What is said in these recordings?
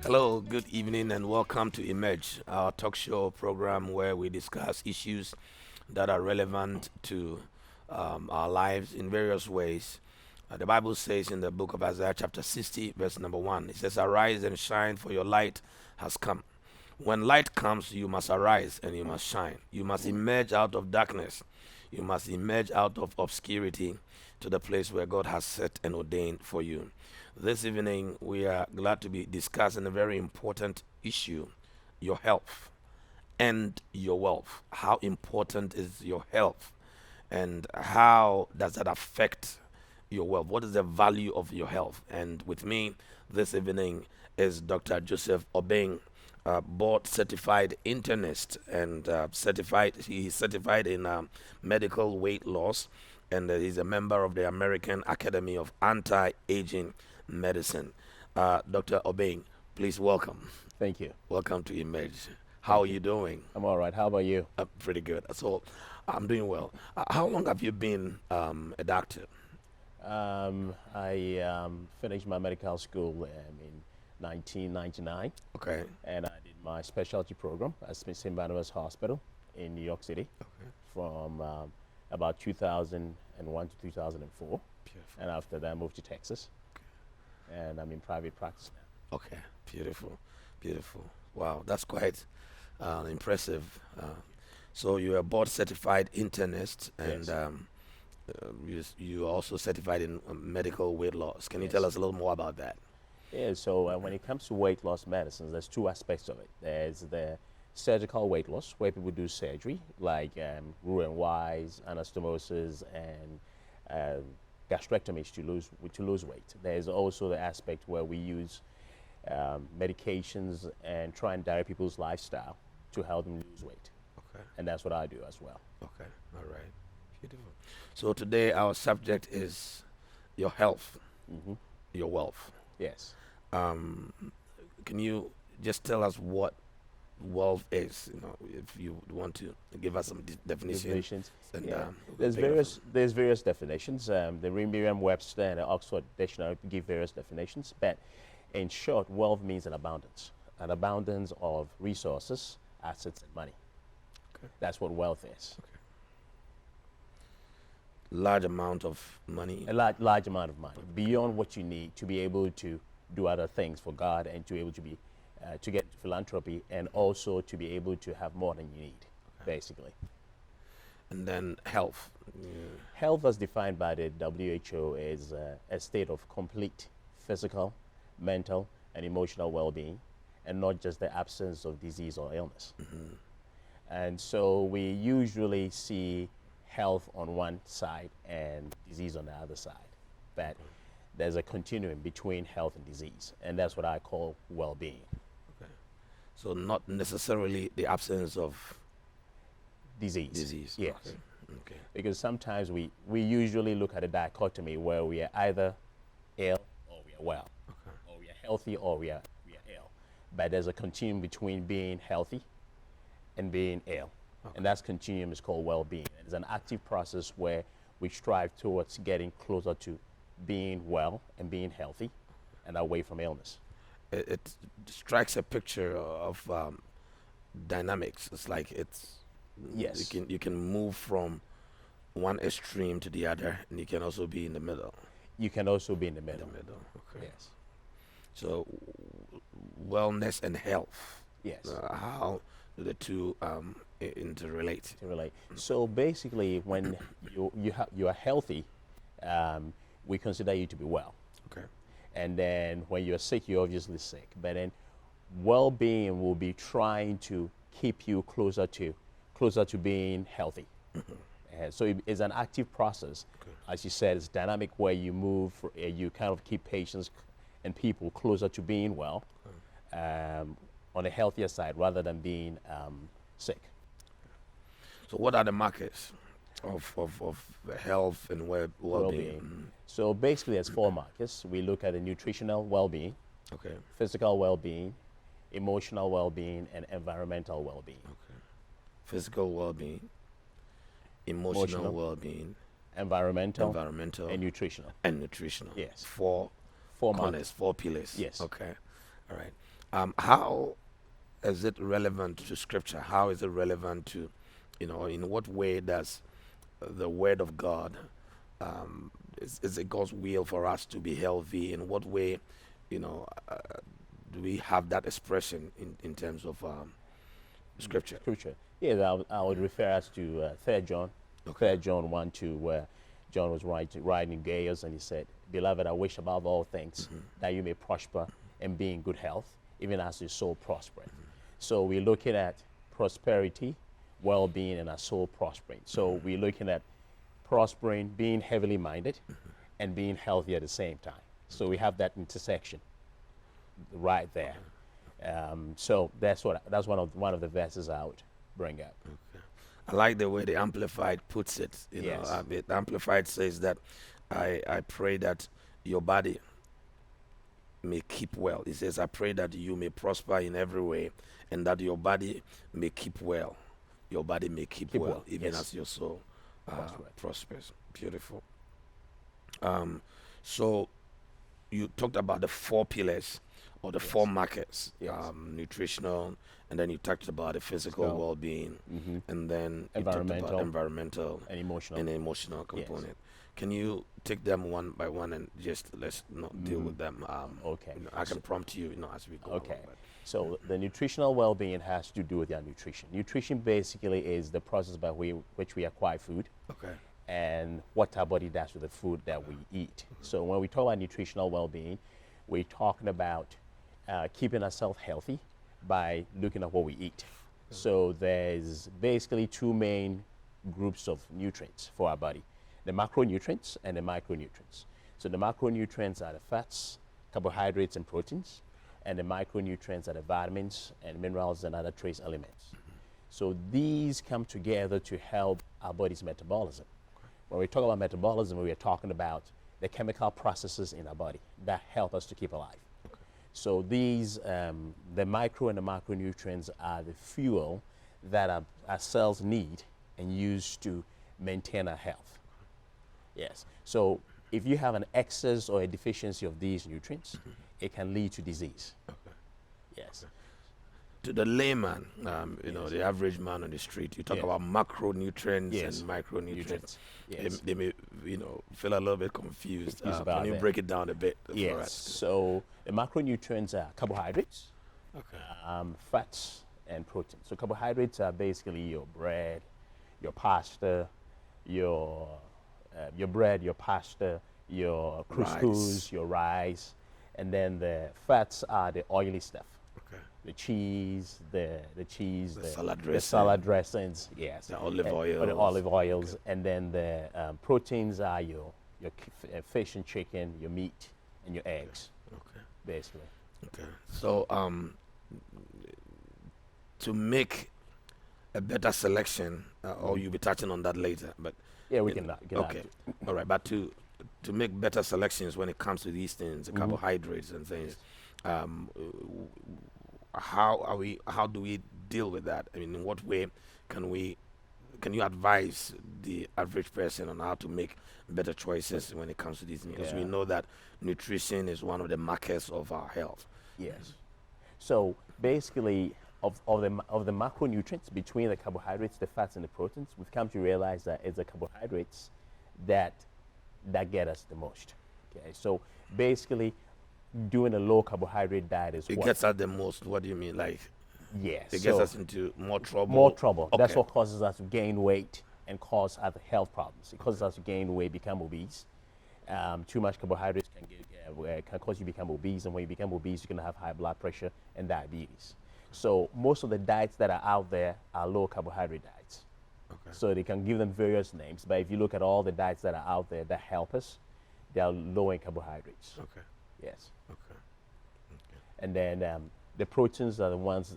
Hello, good evening, and welcome to eMerge, our talk show program where we discuss issues that are relevant to our lives in various ways. The Bible says in the book of Isaiah, chapter 60, verse number 1, it says, "Arise and shine, for your light has come." When light comes, you must arise and you must shine. You must emerge out of darkness. You must emerge out of obscurity to the place where God has set and ordained for you. This evening, we are glad to be discussing a very important issue: your health and your wealth. How important is your health, and how does that affect your wealth? What is the value of your health? And with me this evening is Dr. Joseph Obeng, board certified internist and he's certified in medical weight loss, and he's a member of the American Academy of Anti-Aging Medicine. Dr. Obeng, please welcome. Thank you. Welcome to eMerge. How are Thank you. you doing? I'm all right. How about you? Pretty good. So, I'm doing well. How long have you been a doctor? I finished my medical school in 1999, Okay. and I did my specialty program at St. Barnabas Hospital in New York City Okay. from about 2001 to 2004. Beautiful. And after that, I moved to Texas, and I'm in private practice now. Okay. Beautiful. Beautiful. Wow, that's quite impressive. So you're a board certified internist, and Yes. you are also certified in medical weight loss. Can you tell Yes. us a little more about that? Yeah, so when it comes to weight loss medicines, there's two aspects of it. There's the surgical weight loss, where people do surgery, like Roux-en-Y's, anastomosis, and gastrectomies to lose weight. There's also the aspect where we use medications and try and direct people's lifestyle to help them lose weight, Okay. and that's what I do as well. Okay. All right. Beautiful. So today our subject is your health, Hmm. your wealth. Yes. Um, can you just tell us what wealth is? If you want to give us some definition, Definitions. and Yeah. we can There's take it various there's various definitions. The Merriam-Webster and the Oxford Dictionary give various definitions, but in short, wealth means an abundance of resources, assets, and money. Okay. That's what wealth is. Large amount of money. A large amount of money beyond what you need to be able to do other things for God and to be able to be to get philanthropy and also to be able to have more than you need, basically. And then health. Yeah. Health, as defined by the WHO, is a state of complete physical, mental, and emotional well-being, and not just the absence of disease or illness. Mhm. And so we usually see health on one side and disease on the other side. But there's a continuum between health and disease, and that's what I call well-being. Okay. So not necessarily the absence of Disease. disease. Yes. Okay. Okay. Because sometimes we usually look at a dichotomy where we are either ill or we are well, Okay. or we are healthy or we are ill. But there's a continuum between being healthy and being ill. Okay. And that continuum is called well-being. It's an active process where we strive towards getting closer to being well and being healthy and away from illness. It strikes a picture of dynamics. It's like it's Yes. you can move from one extreme to the other, and you can also be in the middle. You can also be in the In middle. the middle. Okay. Yes. So wellness and health. Yes. How do the two interrelate? To relate. So basically, when you are healthy, we consider you to be well. Okay. And then when you're sick, you're obviously sick. But then well-being will be trying to keep you closer to being healthy. So it's an active process. Okay. As you said, it's dynamic where you move, you kind of keep patients and people closer to being well on a healthier side rather than being sick. So what are the markers of health and well-being? Well-being. So basically, there's four markers. We look at the nutritional well-being, Okay. physical well-being, emotional well-being, and environmental well-being. Okay. Physical well-being, emotional Emotional. well-being, Environmental environmental, and nutritional. and nutritional. Yes. Four Four corners, markers. four pillars. Yes. Okay. All right. How is it relevant to Scripture? How is it relevant to, in what way does the Word of God, is it God's will for us to be healthy? In what way, you know, uh, do we have that expression in terms of Scripture? Scripture. Yeah, I would refer us to 3 John, Okay. 3 John 1 2, where John was writing Gaius, and he said, "Beloved, I wish above all things that you may prosper and be in good health, even as your soul prospereth." So we're looking at prosperity, well-being, and our soul prospering. So we're looking at prospering, being heavily minded, and being healthy at the same time. So we have that intersection right there. So that's one of the verses I would bring up. I like the way the Amplified puts it. Yes. The Amplified says that I pray that your body may keep well. He says, I pray that you may prosper in every way and that your body may keep well. Your body may keep well, even yes. as your soul prospers. Beautiful. So you talked about the 4 pillars or the 4 markers, Yes. nutritional, and then you talked about the physical So, well-being, and then you talked about Environmental environmental and emotional. and emotional component. Can you take them one by one and just let's not deal with them? Okay. I can prompt you, as we go. Okay. along, So the nutritional well-being has to do with your nutrition. Nutrition basically is the process by which we acquire food Okay. and what our body does with the food that we eat. So when we talk about nutritional well-being, we're talking about keeping ourselves healthy by looking at what we eat. So there's basically 2 main groups of nutrients for our body: the macronutrients and the micronutrients. So the macronutrients are the fats, carbohydrates, and proteins, and the micronutrients are the vitamins and minerals and other trace elements. So these come together to help our body's metabolism. When we talk about metabolism, we are talking about the chemical processes in our body that help us to keep alive. So these, the micro and the macronutrients are the fuel that our cells need and use to maintain our health. Yes. So if you have an excess or a deficiency of these nutrients, it can lead to disease. Yes. To the layman, the average man on the street, you talk Yeah. about macronutrients Yes. and micronutrients. Nutrients. Yes. They may, feel a little bit confused. Confused about Can you that. break it down a bit for Yes. us? So the macronutrients are carbohydrates, Okay. fats, and proteins. So carbohydrates are basically your bread, your pasta, your bread, your pasta, your couscous, Rice. your rice, and then the fats are the oily stuff. Okay. The cheese, the salad the dressing. salad dressings, yes. The olive Or the oils. olive oils, and then the proteins are your fish and chicken, your meat, and your eggs, Okay. basically. Okay. So, to make a better selection, or you'll be touching on that later, but Yeah, we in- can. okay. All right, but to make better selections when it comes to these things, the carbohydrates and things, how do we deal with that? I mean, in what way can you advise the average person on how to make better choices when it comes to these things? Because we Yeah. know that nutrition is one of the markers of our health. Yes. So basically, of the macronutrients between the carbohydrates, the fats, and the proteins, we've come to realize that it's the carbohydrates that get us the most. Okay. So basically, doing a low carbohydrate diet is It what gets us the most. What do you mean? Like, yes. it gets So us into more trouble? more trouble. That's Okay. what causes us to gain weight and cause other health problems. It causes us to gain weight, become obese. Too much carbohydrates can cause you to become obese, and when you become obese, you're going to have high blood pressure and diabetes. So most of the diets that are out there are low carbohydrate diets. Okay. So they can give them various names, but if you look at all the diets that are out there that help us, they are low in carbohydrates. Okay. Yes. Okay. And then the proteins are the ones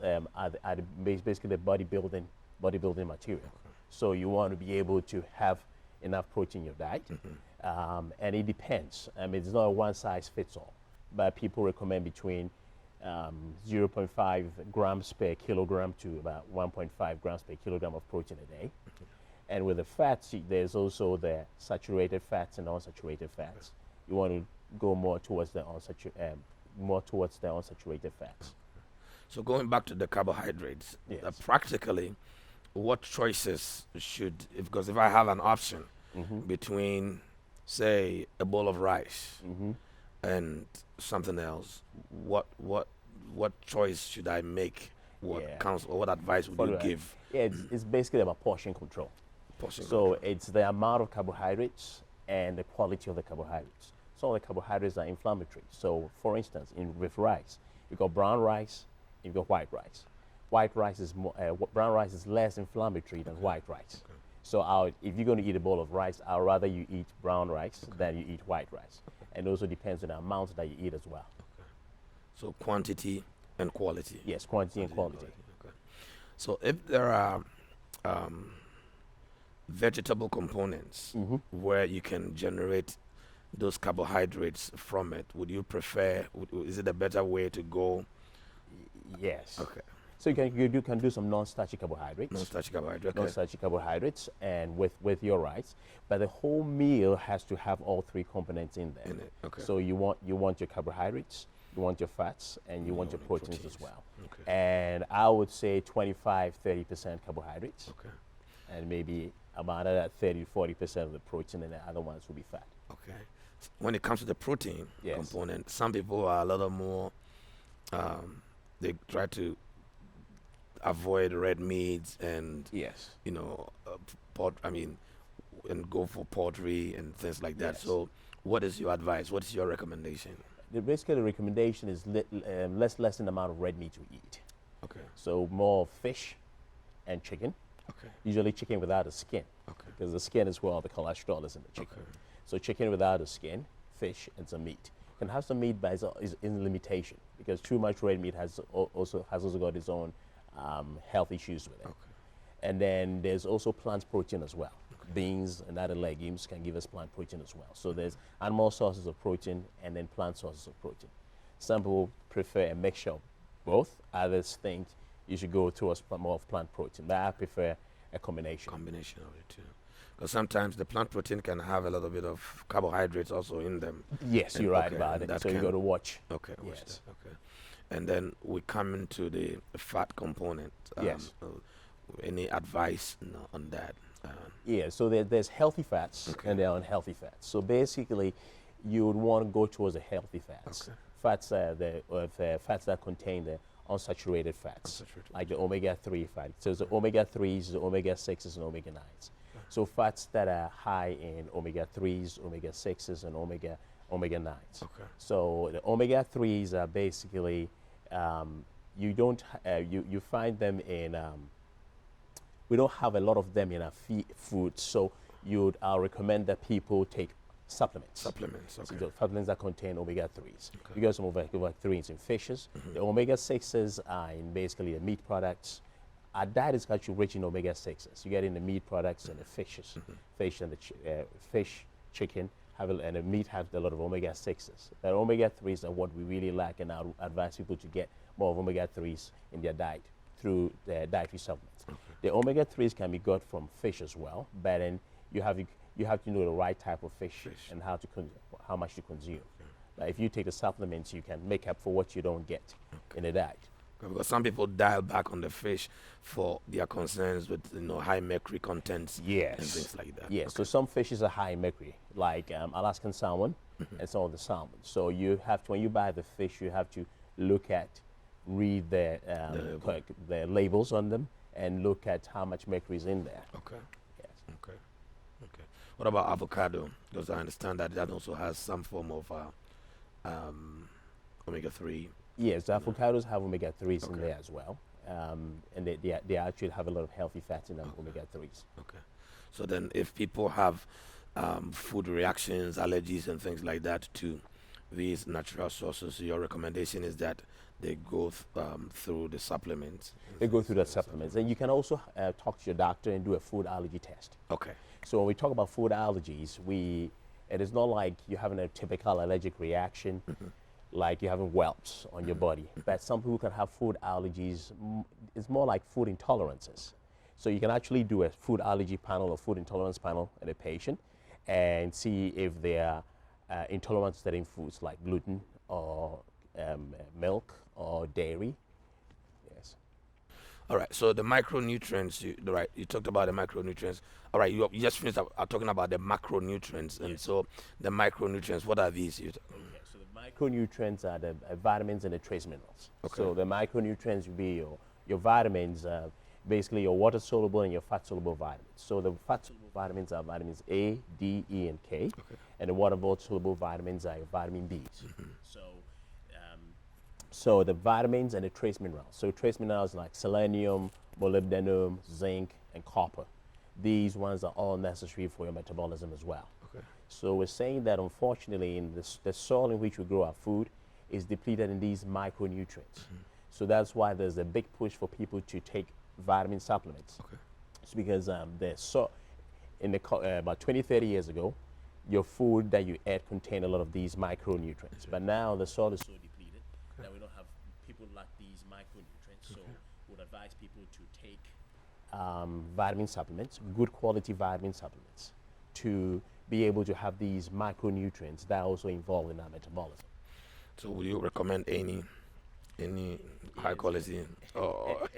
basically the bodybuilding material. So you want to be able to have enough protein in your diet, and it depends. I mean, it's not a one size fits all, but people recommend between 0.5 grams per kilogram to about 1.5 grams per kilogram of protein a day. And with the fats, there's also the saturated fats and unsaturated fats. You want to go more towards the unsaturated fats. So going back to the carbohydrates, Yes. practically, what choices because if I have an option Mm-hmm. between, say, a bowl of rice Mm-hmm. and something else, what choice should I make? What Yeah. counsel or what advice would For you the, give? yeah, it's basically about portion control. Portion So control. it's the amount of carbohydrates and the quality of the carbohydrates. Some of the carbohydrates are inflammatory. So for instance, with rice, you've got brown rice, you've got white rice. Brown rice is less inflammatory than white rice. Okay. So if you're going to eat a bowl of rice, I'd rather you eat brown rice than you eat white rice. And it also depends on the amount that you eat as well. Okay. So quantity and quality. Yes, quantity and quality. Okay. So if there are um, vegetable components Mm-hmm. where you can generate those carbohydrates from it, would you prefer? Is it a better way to go? Yes. Okay. So you can do some non-starchy carbohydrates. Non-starchy carbohydrate. Okay. Non-starchy carbohydrates and with your rice, but the whole meal has to have all three components in there. In it. Okay. So you want your carbohydrates, you want your fats, and you want your proteins as well. Okay. And I would say 25-30% carbohydrates, Okay. and maybe about that 30-40% of the protein, and the other ones will be fat. Okay. When it comes to the protein Yes. component, some people are a little more. They try to avoid red meats and Yes. and go for poultry and things like that. Yes. So, what is your advice? What is your recommendation? Basically, the recommendation is lessen the amount of red meat we eat. Okay. So more fish and chicken. Okay. Usually chicken without the skin, Okay. because the skin is where all the cholesterol is in the chicken. Okay. So chicken without the skin, fish, and some meat. You can have some meat, but is in limitation, because too much red meat has also got its own health issues with it. Okay. And then there's also plant protein as well. Beans and other legumes can give us plant protein as well. So there's animal sources of protein and then plant sources of protein. Some people prefer a mixture of both. Others think you should go towards more of plant protein. But I prefer a combination. Combination of it too. Because sometimes the plant protein can have a little bit of carbohydrates also in them. Yes, And you're right okay, about and it. that So you can- got to watch. Okay. What's Yes. that? Okay. And then we come into the fat component. Yes. Any advice on that? Yeah, so there's healthy fats Okay. and there are unhealthy fats. So basically, you would want to go towards the healthy fats. Okay. Fats that contain the unsaturated fats, Unsaturated. like the omega-3 fat. So the omega-3s, the omega-6s, and omega-9s. So fats that are high in omega-3s, omega-6s, and omega-9s. Okay. So the omega-3s are basically you find them in we don't have a lot of them in our food, so I'll recommend that people take supplements. Supplements. So Okay. the supplements that contain omega-3s. Okay. You get some omega-3s in fishes. The omega-6s are in basically the meat products. Our diet is actually rich in omega-6s. You get in the meat products and the fishes. Fish and fish, chicken, and the meat have a lot of omega-6s. The omega-3s are what we really like, and I would advise people to get more of omega-3s in their diet through their dietary supplements. The omega-3s can be got from fish as well, but then you have to know the right type of fish. And how much to consume. Like if you take the supplements, you can make up for what you don't get in the diet. Because some people dial back on the fish for their concerns with high mercury contents Yes. and things like that. Yes. So some fishes are high in mercury, like Alaskan salmon and some of the salmon. So you have to, when you buy the fish, you have to read the labels on them and look at how much mercury is in there. Okay. Yes. Okay. Okay. What about avocado? Because I understand that also has some form of omega-3. Yes, the avocados have omega-3s in Okay. there as well. And they actually have a lot of healthy fats in them, omega-3s. Okay. So then if people have food reactions, allergies, and things like that to these natural sources, your recommendation is that they go through the supplements. They go through the supplements. And you can also talk to your doctor and do a food allergy test. Okay. So when we talk about food allergies, it is not like you're having a typical allergic reaction, like you're having whelps on your body. But some people can have food allergies. It's more like food intolerances. So you can actually do a food allergy panel or food intolerance panel in a patient and see if they are intolerant to certain foods like gluten or milk or dairy All right. So the micronutrients, right? You talked about the micronutrients. All right. You just finished talking about the macronutrients, and Yes. so the micronutrients. What are these? Okay, so the micronutrients are the vitamins and the trace minerals. Okay. So the micronutrients will be your vitamins, basically your water soluble and your fat soluble vitamins. So the fat soluble vitamins are vitamins A, D, E, and K, and the water soluble vitamins are your vitamin Bs. So um, so the vitamins and the trace minerals. So trace minerals like selenium, molybdenum, zinc, and copper. These ones are all necessary for your metabolism as well. Okay. So we're saying that unfortunately in the soil in which we grow our food is depleted in these micronutrients. So that's why there's a big push for people to take vitamin supplements. Okay. It's because about 20, 30 years ago, your food that you ate contained a lot of these micronutrients. But now the soil is so depleted that we don't have people lack these micronutrients. So we would advise people to take vitamin supplements, good quality vitamin supplements, to be able to have these micronutrients that are also involved in our metabolism. So would you recommend any high quality or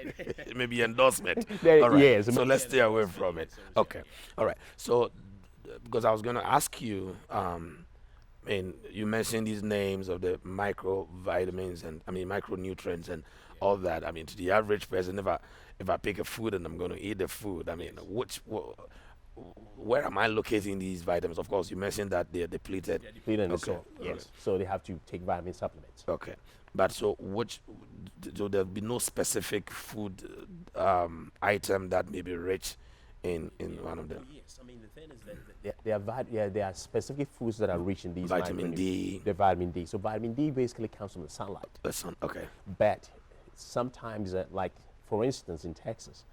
maybe endorsement? All right. Yes, So let's stay away from it. Okay. All right. So because I was going to ask you, you mentioned these names of the microvitamins and micronutrients and all that. I mean, to the average person, if I pick a food and I'm going to eat the food, I mean, where am I locating these vitamins? Of course, you mentioned that they're depleted. They're depleted in the Okay. soil. Yes. So they have to take vitamin supplements. Okay. But so there'll be no specific food item that may be rich in one of them. Yes, I mean the thing is that there are specific foods that are rich in these Vitamin D. The vitamin D. So vitamin D basically comes from the sunlight. The sun. Okay. But sometimes, like for instance, in Texas,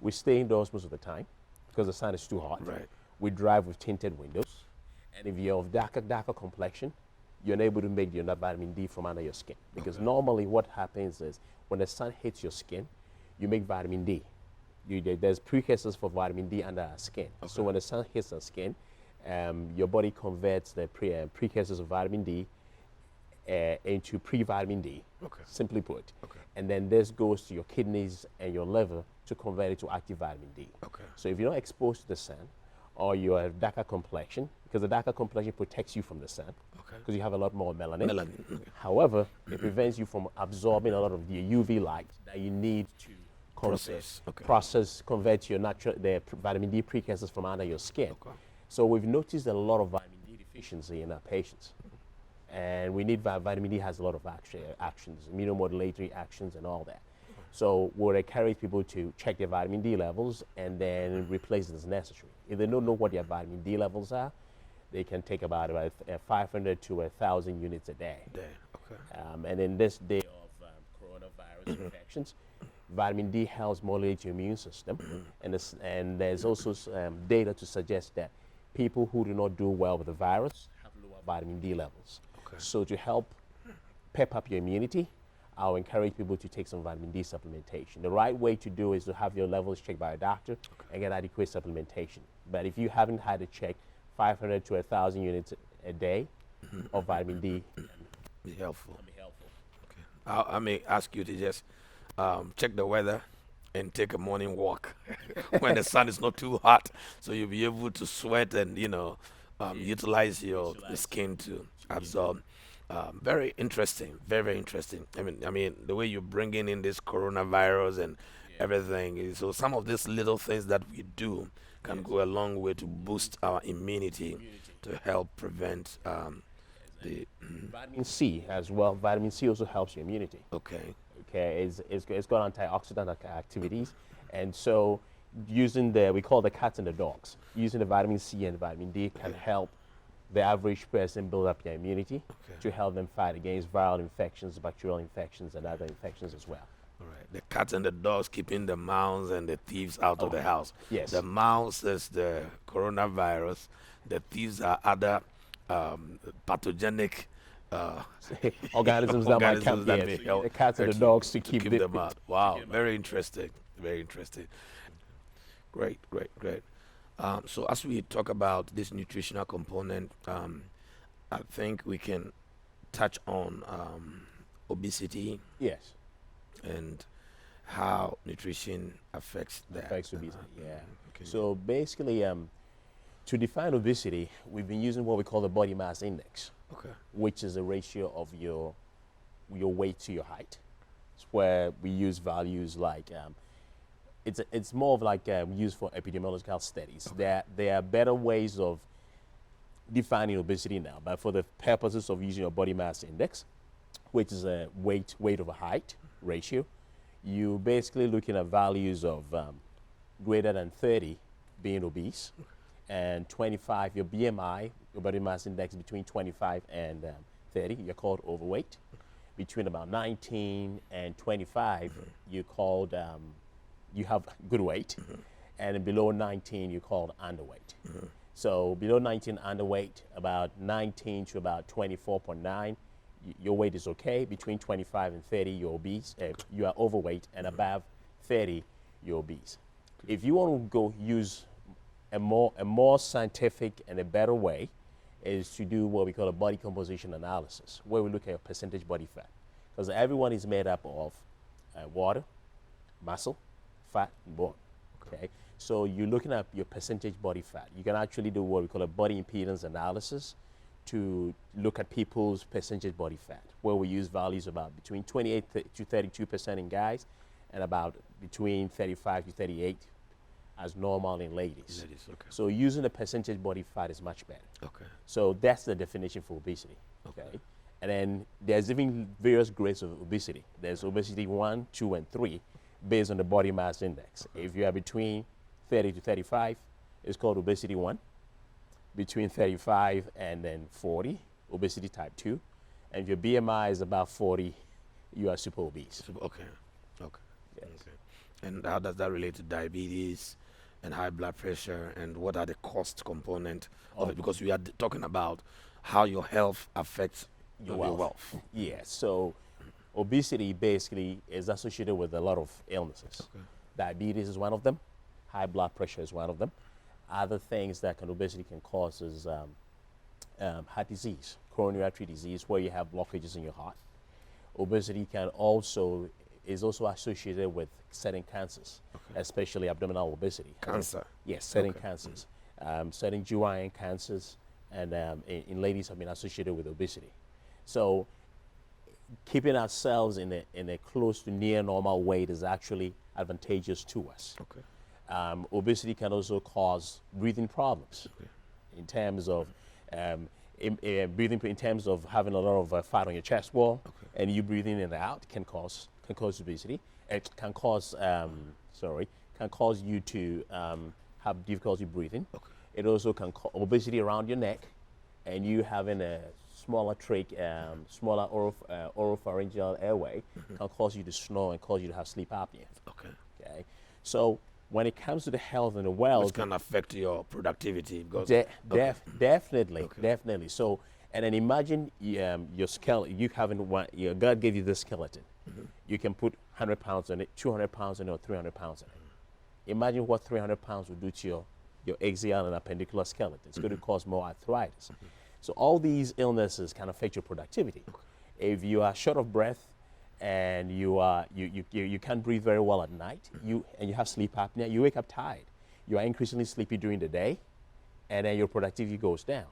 we stay indoors most of the time because the sun is too hot. Right. We drive with tinted windows, and if you're of darker complexion, you're unable to make enough vitamin D from under your skin. Because normally what happens is when the sun hits your skin, you make vitamin D. There's precursors for vitamin D under our skin. Okay. So when the sun hits our skin, your body converts the precursors of vitamin D into pre-vitamin D, simply put. Okay. And then this goes to your kidneys and your liver to convert it to active vitamin D. Okay. So if you're not exposed to the sun, or you have darker complexion, because the darker complexion protects you from the sun, because you have a lot more melanin. Okay. However, it prevents you from absorbing a lot of the UV light that you need to convert your vitamin D precursors from under your skin. Okay. So we've noticed a lot of vitamin D deficiency in our patients. And we need vitamin D has a lot of actions, immunomodulatory actions and all that. So we'll encourage people to check their vitamin D levels and then replace it as necessary. If they don't know what their vitamin D levels are, they can take about 500 to 1,000 units a day. Okay. And in this day of coronavirus infections, vitamin D helps modulate your immune system. And there's also data to suggest that people who do not do well with the virus have lower vitamin D levels. Okay. So to help pep up your immunity, I'll encourage people to take some vitamin D supplementation. The right way to do is to have your levels checked by a doctor and get adequate supplementation. But if you haven't had it checked, 500 to 1,000 units a day of vitamin D be helpful. can be helpful. Okay. I may ask you to just check the weather and take a morning walk when the sun is not too hot, so you'll be able to sweat and utilize the skin to absorb. Very interesting, very interesting. I mean, the way you're bringing in this coronavirus and everything. So some of these little things that we do can go a long way to boost our immunity to help prevent the. Vitamin C as well. Vitamin C also helps your immunity. Okay. Okay, it's got antioxidant activities, and so we call the cats and the dogs. Using the vitamin C and vitamin D can help the average person build up their immunity to help them fight against viral infections, bacterial infections, and other infections as well. All right. The cats and the dogs keeping the mouse and the thieves out of the house. Yes. The mouse is the coronavirus. The thieves are other pathogenic organisms that might come. that may help the cats and the dogs to keep them out. Wow, very interesting. Very interesting. Great. So as we talk about this nutritional component, I think we can touch on obesity Yes. and how nutrition affects that. Affects obesity. Yeah. Okay. So basically, to define obesity, we've been using what we call the body mass index, Okay. which is a ratio of your weight to your height. It's where we use values like it's more of like used for epidemiological studies. There are better ways of defining obesity now, but for the purposes of using your body mass index, which is a weight over height ratio, you basically looking at values of greater than 30 being obese, and 25 your BMI, your body mass index between 25 and 30, you're called overweight. Between about 19 and 25, you called you have good weight, and below 19, you called underweight. So below 19 underweight, about 19 to about 24.9, your weight is okay. Between 25 and 30, you're obese. You are overweight, and above 30, you're obese. If you want to go use a more scientific and a better way, is to do what we call a body composition analysis, where we look at percentage body fat, because everyone is made up of water, muscle, fat, and bone. Okay, so you're looking at your percentage body fat. You can actually do what we call a body impedance analysis to look at people's percentage body fat, where we use values about between 28 to 32% in guys, and about between 35 to 38 as normal in ladies. Okay. So using the percentage body fat is much better. Okay. So that's the definition for obesity. Okay. And then there's even various grades of obesity. There's obesity 1, 2, and 3 based on the body mass index. If you are between 30 to 35, it's called obesity 1. Between 35 and then 40, obesity type 2. And if your BMI is about 40, you are super obese. Okay. Okay. Yes. Okay. And how does that relate to diabetes and high blood pressure, and what are the cost component of it? Because we are talking about how your health affects your wealth. Yeah, so obesity basically is associated with a lot of illnesses. Okay. Diabetes is one of them. High blood pressure is one of them. Other things that obesity can cause is heart disease, coronary artery disease, where you have blockages in your heart. Obesity is also associated with certain cancers, especially abdominal obesity. Cancer? Yes, certain cancers. Certain GYN cancers, and in ladies have been associated with obesity. So keeping ourselves in a close to near normal weight is actually advantageous to us. Okay. Obesity can also cause breathing problems in terms of breathing, in terms of having a lot of fat on your chest wall, and you breathing in and out can cause obesity. It can cause can cause you to have difficulty breathing. It also can cause obesity around your neck, and you having a smaller smaller oropharyngeal airway can cause you to snore and cause you to have sleep apnea. Okay. So when it comes to the health and the wealth, which can affect your productivity. Because definitely. So, and then imagine your skeleton. You having one. God gave you this skeleton. You can put 100 pounds on it, 200 pounds on it, or 300 pounds on it. Imagine what 300 pounds would do to your axial and appendicular skeleton. It's going to cause more arthritis. So all these illnesses can affect your productivity. If you are short of breath and you can't breathe very well at night, and you have sleep apnea, you wake up tired. You are increasingly sleepy during the day, and then your productivity goes down.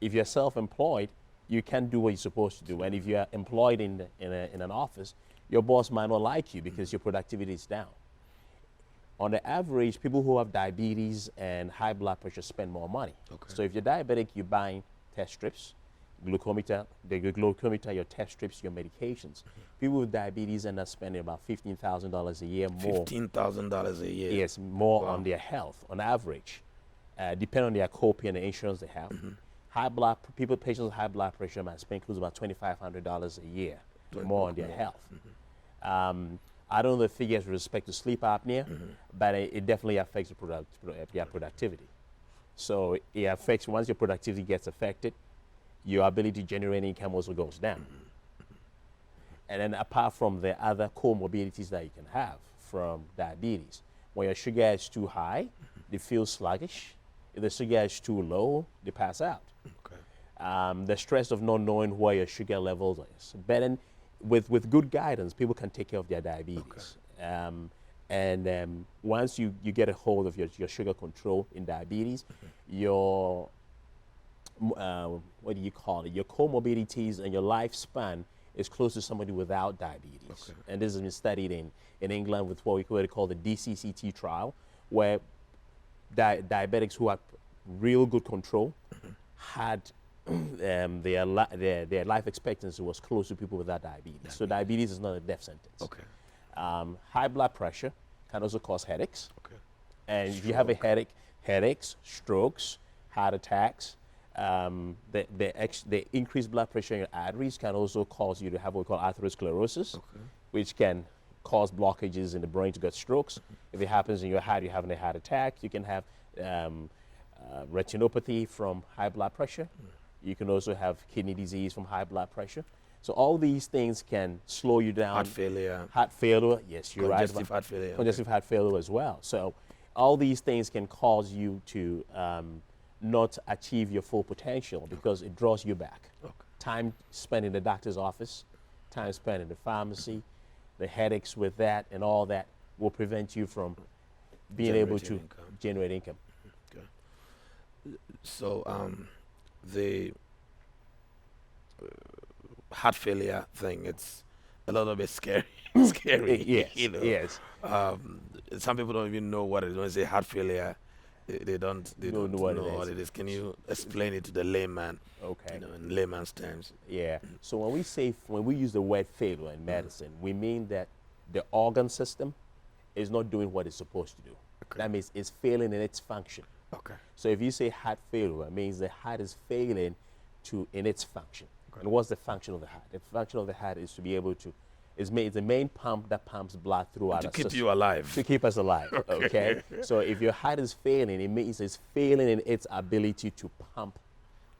If you're self-employed, you can't do what you're supposed to do. And if you're employed in an office, your boss might not like you because your productivity is down. On the average, people who have diabetes and high blood pressure spend more money. So if you're diabetic, you're buying test strips, glucometer, your test strips, your medications. People with diabetes end up spending about $15,000 a year more. $15,000 a year? Yes, more on their health, on average, depending on their copay and the insurance they have. Patients with high blood pressure might spend close to about $2,500 a year more on their health. I don't know the figures with respect to sleep apnea, but it definitely affects your productivity. So it affects, once your productivity gets affected, your ability to generate income also goes down. And then apart from the other comorbidities that you can have from diabetes, when your sugar is too high, they feel sluggish. If the sugar is too low, they pass out. The stress of not knowing where your sugar levels is. But then with good guidance, people can take care of their diabetes. Once you get a hold of your sugar control in diabetes, your what do you call it? Your comorbidities and your lifespan is close to somebody without diabetes. Okay. And this has been studied in England with what we call the DCCT trial, where diabetics who had real good control had their life expectancy was close to people without diabetes. So diabetes is not a death sentence. Okay. High blood pressure can also cause headaches. Okay. And if you have a headaches, strokes, heart attacks, the increased blood pressure in your arteries can also cause you to have what we call atherosclerosis, which can cause blockages in the brain to get strokes. If it happens in your heart, you're having a heart attack. You can have retinopathy from high blood pressure. You can also have kidney disease from high blood pressure. So all these things can slow you down. Heart failure, yes, you're right. Congestive heart failure. Congestive heart failure as well. So all these things can cause you to not achieve your full potential because it draws you back. Time spent in the doctor's office, time spent in the pharmacy, the headaches with that and all that will prevent you from being able to generate income. Okay. So the heart failure thing, it's a little bit scary. Scary. Yes. You know? Yes. Some people don't even know what it is. When they say heart failure, they don't know what it is. Can you explain it to the layman? Okay. You know, in layman's terms. Yeah. So when we use the word failure in medicine, we mean that the organ system is not doing what it's supposed to do. Okay. That means it's failing in its function. Okay. So if you say heart failure, it means the heart is failing in its function. Okay. And what's the function of the heart? The function of the heart is to be able to, it's the main pump that pumps blood throughout to our keep system. you alive. To keep us alive, okay? So if your heart is failing, it means it's failing in its ability to pump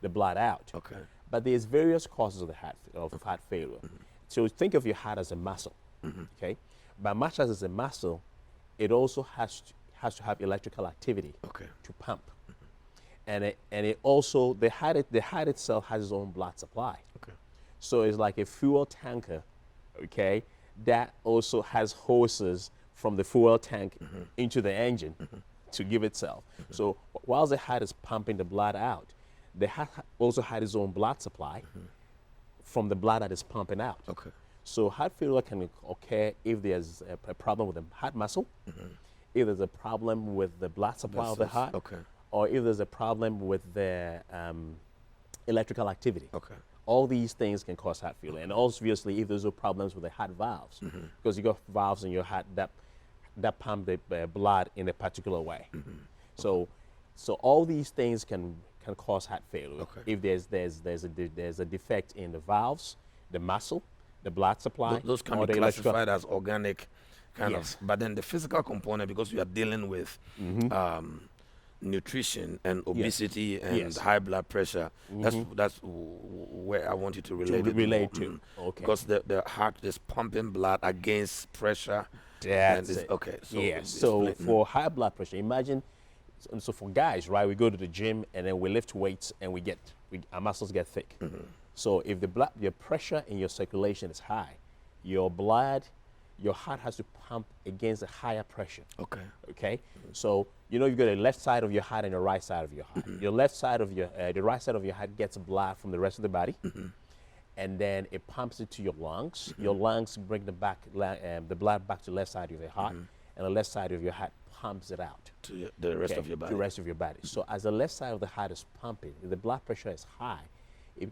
the blood out. Okay. But there's various causes of heart failure. So think of your heart as a muscle, okay? But much as it's a muscle, it also has to have electrical activity to pump. And it also, the heart itself has its own blood supply. Okay. So it's like a fuel tanker, okay, that also has hoses from the fuel tank into the engine to give itself. So whilst the heart is pumping the blood out, the heart also had its own blood supply from the blood that is pumping out. Okay. So heart failure can occur if there's a problem with the heart muscle, if there's a problem with the blood supply of the heart, or if there's a problem with the electrical activity. Okay. All these things can cause heart failure. And obviously, if there's no problems with the heart valves, because you got valves in your heart that pump the blood in a particular way. So all these things can cause heart failure. Okay. If there's a defect in the valves, the muscle, the blood supply. Those can be classified as organic kind of. But then the physical component, because we are dealing with nutrition and obesity and high blood pressure, that's where I want you to relate to. Okay. Because the heart is pumping blood against pressure. That's it. Okay. So so for high blood pressure, imagine, so for guys, right, we go to the gym and then we lift weights and our muscles get thick. So if your pressure in your circulation is high, your heart has to pump against a higher pressure. Okay. Okay. So you've got a left side of your heart and a right side of your heart. Your left side of the right side of your heart gets blood from the rest of the body, and then it pumps it to your lungs. Your lungs bring the blood back to the left side of your heart, and the left side of your heart pumps it out to the rest of your body. To the rest of your body. So as the left side of the heart is pumping, if the blood pressure is high,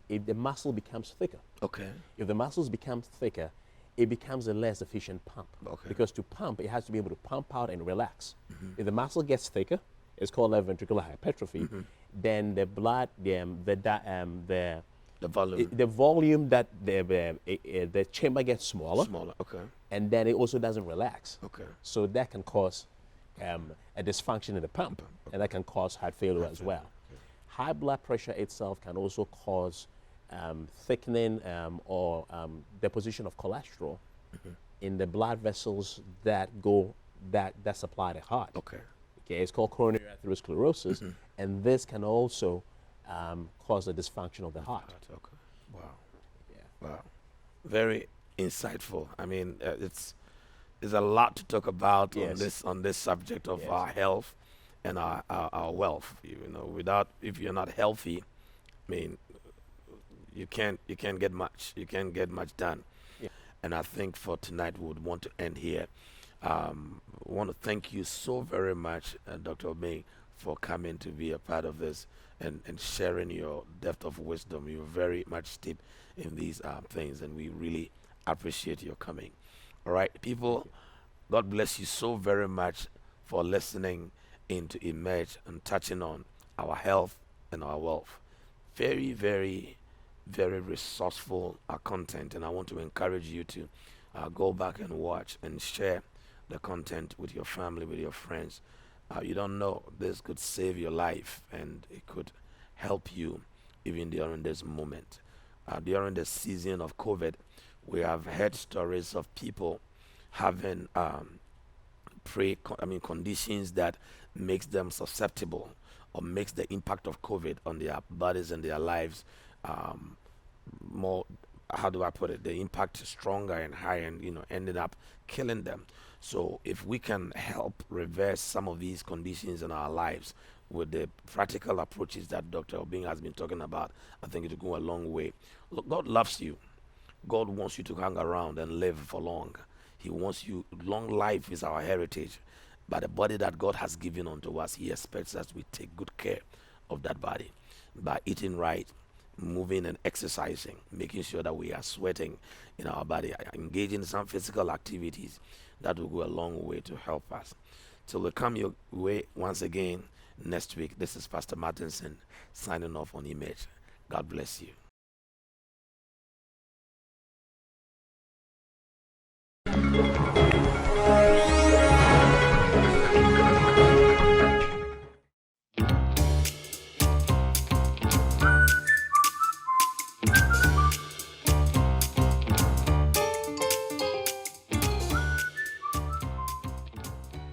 the muscle becomes thicker. Okay. If the muscles become thicker, it becomes a less efficient pump. Okay. Because to pump, it has to be able to pump out and relax. If the muscle gets thicker, it's called left ventricular hypertrophy. Then the blood, the volume that the chamber gets smaller. Smaller. Okay. And then it also doesn't relax. Okay. So that can cause a dysfunction in the pump, and that can cause heart failure as well. Okay. High blood pressure itself can also cause thickening or deposition of cholesterol in the blood vessels that supply the heart. Okay. Okay, it's called coronary atherosclerosis, and this can also cause a dysfunction of the heart. Okay. Wow. Yeah. Wow. Very insightful. I mean, there's a lot to talk about on Yes. this subject of Yes. our health and our wealth. Without, if you're not healthy, I mean, you can't get much. You can't get much done. Yeah. And I think for tonight we would want to end here. I want to thank you so very much, Dr. Obeng, for coming to be a part of this and sharing your depth of wisdom. You're very much steeped in these things, and we really appreciate your coming. All right, Thank people, you. God bless you so very much for listening into eMerge and touching on our health and our wealth. Very, very, very resourceful content, and I want to encourage you to go back and watch and share the content with your family, with your friends. You don't know, this could save your life and it could help you even during this moment. During the season of COVID, we have heard stories of people having conditions that makes them susceptible or makes the impact of COVID on their bodies and their lives um, more, how do I put it, the impact is stronger and higher, and ended up killing them. So if we can help reverse some of these conditions in our lives with the practical approaches that Dr. Obing has been talking about, I think it will go a long way. Look, God loves you. God wants you to hang around and live for long. He wants you, long life is our heritage. But the body that God has given unto us, He expects us to take good care of that body by eating right, moving and exercising, making sure that we are sweating in our body, engaging in some physical activities that will go a long way to help us. Till we come your way once again next week, this is Pastor Martinson signing off on eMerge. God bless you.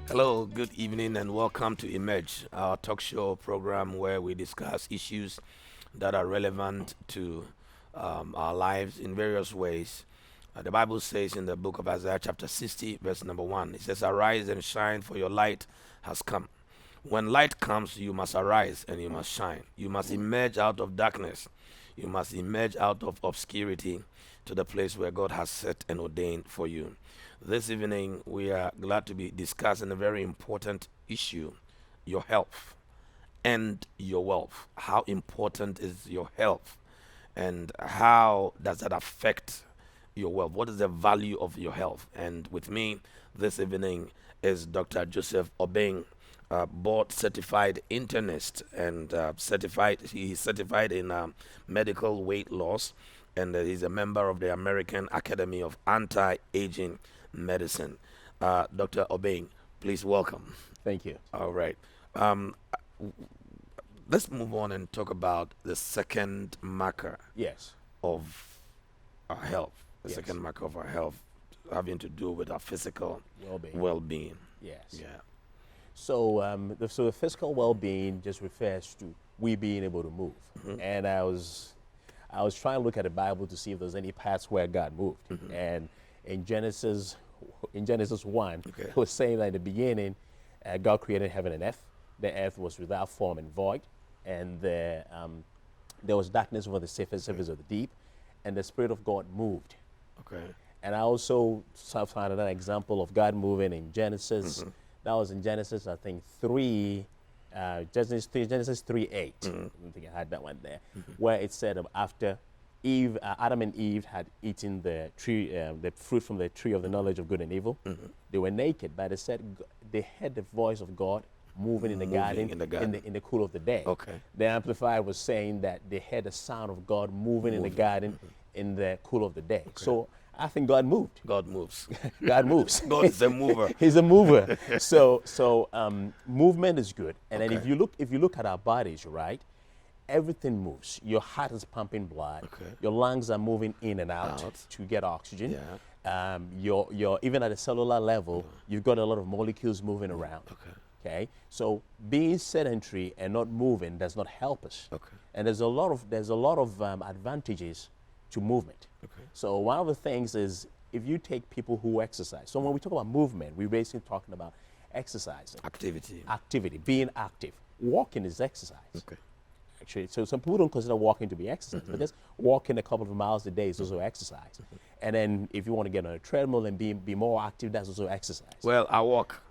Hello, good evening, and welcome to eMerge, our talk show program where we discuss issues that are relevant to our lives in various ways. The Bible says in the book of Isaiah, chapter 60, verse number 1, it says, "Arise and shine, for your light has come." When light comes, you must arise and you must shine. You must emerge out of darkness. You must emerge out of obscurity to the place where God has set and ordained for you. This evening, we are glad to be discussing a very important issue: your health and your wealth. How important is your health, and how does that affect your wealth? What is the value of your health? And with me this evening is Dr. Joseph Obeng, board certified internist and he's certified in medical weight loss, and he's a member of the American Academy of Anti-Aging Medicine. Dr. Obeng, please welcome. Thank you. All right. Um, let's move on and talk about the second marker Yes. of our health. The Yes. second marker of our health having to do with our physical Well-being. well-being. Yes. Yeah. So, so the physical well-being just refers to we being able to move. And I was trying to look at the Bible to see if there's any parts where God moved. And in Genesis 1, Okay. it was saying that in the beginning, God created heaven and earth. The earth was without form and void, and there was darkness over the surface of the deep, and the Spirit of God moved. Okay. And I also found another example of God moving in Genesis. That was in Genesis, I think, 3, Genesis 3:8. I don't think I had that one there, where it said after Adam and Eve had eaten the tree, the fruit from the tree of the knowledge of good and evil. They were naked, but they said they heard the voice of God moving in the garden in the cool of the day. Okay. The Amplified was saying that they heard the sound of God moving in the garden in the cool of the day. So I think God moved. God moves. God moves. God is a mover. He's a mover. So movement is good. And then Okay. if you look at our bodies, right, everything moves. Your heart is pumping blood. Okay. Your lungs are moving in and out, Out. to get oxygen. Yeah. Your even at a cellular level, you've got a lot of molecules moving around. Okay. Okay. So being sedentary and not moving does not help us. Okay. And there's a lot of advantages to movement. Okay. So one of the things is if you take people who exercise, so when we talk about movement, we're basically talking about exercising, Activity. being active. Walking is exercise. Okay. Actually, so some people don't consider walking to be exercise, but just walking a couple of miles a day is also exercise. And then if you want to get on a treadmill and be more active, that's also exercise. Well, I walk.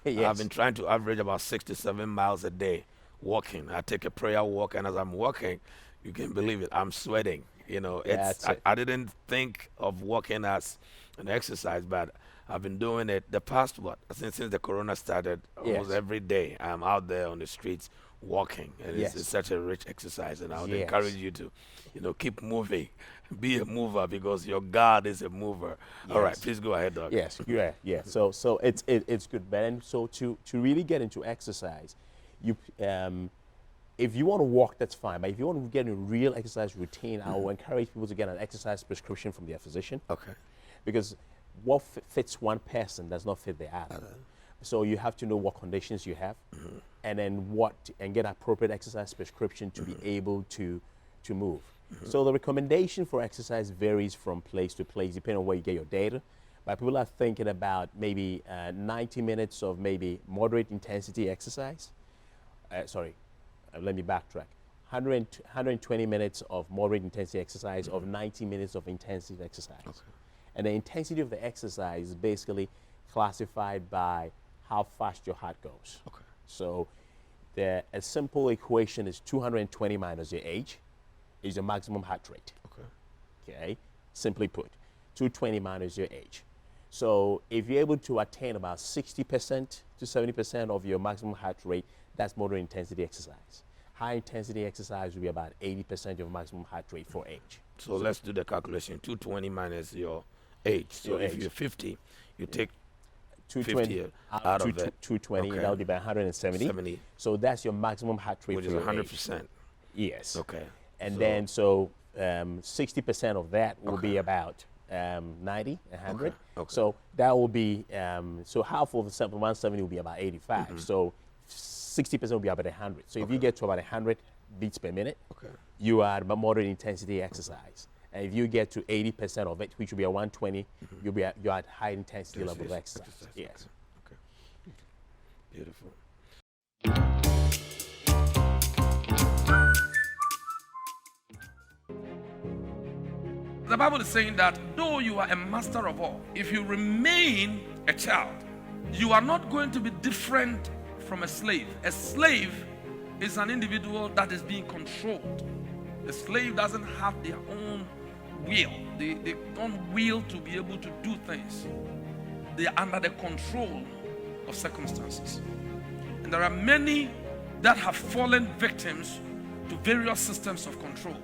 Yes. I've been trying to average about 6 to 7 miles a day walking. I take a prayer walk, and as I'm walking, you can believe it, I'm sweating. You know, That's it. I didn't think of walking as an exercise, but I've been doing it the past since the corona started. Almost Yes. every day I'm out there on the streets walking, and Yes. it's such a rich exercise. And I would Yes. encourage you to, keep moving, be a mover, because your God is a mover. All right, Yes. please go ahead, Doc. Yes, yeah. So it's good, but then so to really get into exercise, you if you want to walk, that's fine. But if you want to get a real exercise routine, I will encourage people to get an exercise prescription from their physician, Okay. because what fits one person does not fit the other. So you have to know what conditions you have, and then get appropriate exercise prescription to be able to move. So the recommendation for exercise varies from place to place, depending on where you get your data. But people are thinking about maybe 90 minutes of maybe moderate intensity exercise. Let me backtrack. 120 minutes of moderate intensity exercise, of 90 minutes of intensive exercise. Okay. And the intensity of the exercise is basically classified by how fast your heart goes. Okay. So a simple equation is 220 minus your age is your maximum heart rate. Okay. Okay, simply put, 220 minus your age. So if you're able to attain about 60% to 70% of your maximum heart rate, that's moderate intensity exercise. High intensity exercise will be about 80% of your maximum heart rate for age. So let's do the calculation. 220 minus your age. So Your if age. you're 50, you take 220 50 out of it. 220, Okay. that would be about 170. 70, So that's your maximum heart rate which for is your 100%. age. Yes. Okay. And So- then 60% of that will be Okay. about 90, 100. Okay. So that will be, so half of the 170 will be about 85. So 60% will be about 100. So if you get to about 100 beats per minute, Okay. you are at moderate intensity exercise. And if you get to 80% of it, which will be at 120, you're at high intensity level of exercise. Yes. Okay. Beautiful. The Bible is saying that though you are a master of all, if you remain a child, you are not going to be different from a slave. A slave is an individual that is being controlled. A slave doesn't have their own will. They don't will to be able to do things. They are under the control of circumstances. And there are many that have fallen victims to various systems of control.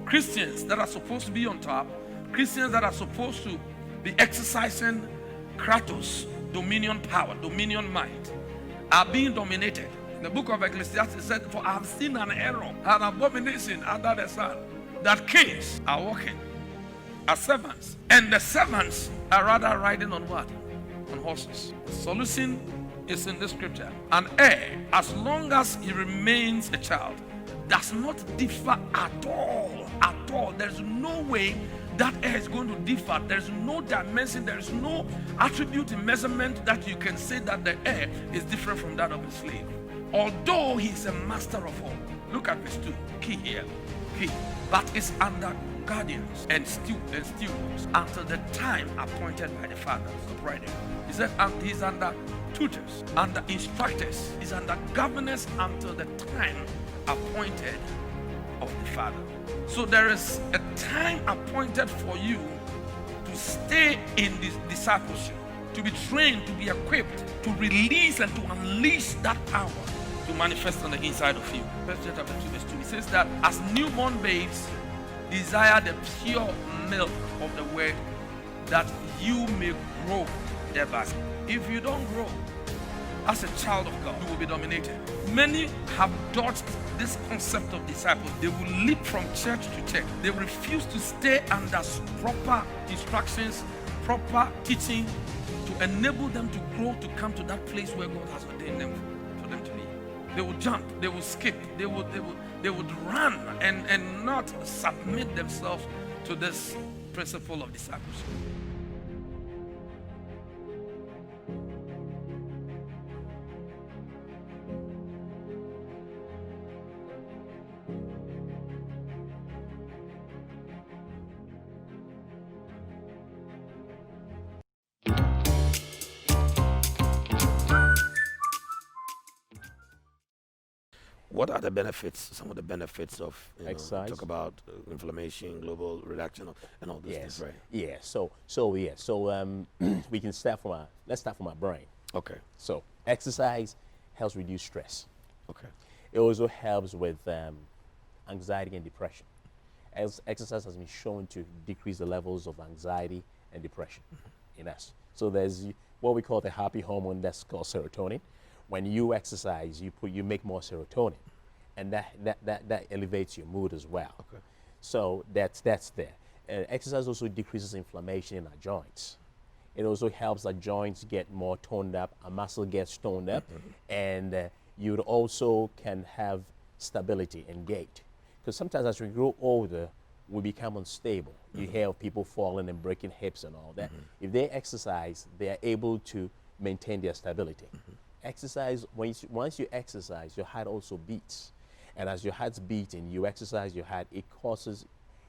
Christians that are supposed to be on top, Christians that are supposed to be exercising kratos, dominion power, dominion might, are being dominated. In the book of Ecclesiastes it said, "For I have seen an error, an abomination under the sun, that kings are walking as servants, and the servants are rather riding on what? On horses." The solution is in this scripture. An heir, as long as he remains a child, does not differ at all. At all. There's no way that heir is going to differ. There's no dimension, there's no attribute in measurement that you can say that the heir is different from that of a slave. Although he is a master of all. Look at verse 2. Key here. Key. But is under guardians and stewards until the time appointed by the father. Stop right there. He said he's under tutors, under instructors, he's under governors until the time appointed of the father. So there is a time appointed for you to stay in this discipleship, to be trained, to be equipped, to release and to unleash that power to manifest on the inside of you. First John chapter 2 verse 2, it says that as newborn babes desire the pure milk of the word, that you may grow thereby. If you don't grow as a child of God, you will be dominated. Many have dodged this concept of disciples. They will leap from church to church. They refuse to stay under proper instructions, proper teaching to enable them to grow, to come to that place where God has ordained them for them to be. They will jump, they will skip, they would run and not submit themselves to this principle of discipleship. what are the benefits? Some of the benefits of Exercise. talk about inflammation, global reduction, and all those things, right? Yeah. So we can let's start from our brain. Okay. So exercise helps reduce stress. Okay. It also helps with anxiety and depression. As exercise has been shown to decrease the levels of anxiety and depression in us. So there's what we call the happy hormone that's called serotonin. When you exercise, you make more serotonin, and that elevates your mood as well. Okay. So that's there. Exercise also decreases inflammation in our joints. It also helps our joints get more toned up, our muscle gets toned up, and you also can have stability and gait. Because sometimes as we grow older, we become unstable. You hear of people falling and breaking hips and all that. If they exercise, they are able to maintain their stability. Exercise, once you exercise, your heart also beats. And as your heart's beating, you exercise your heart, it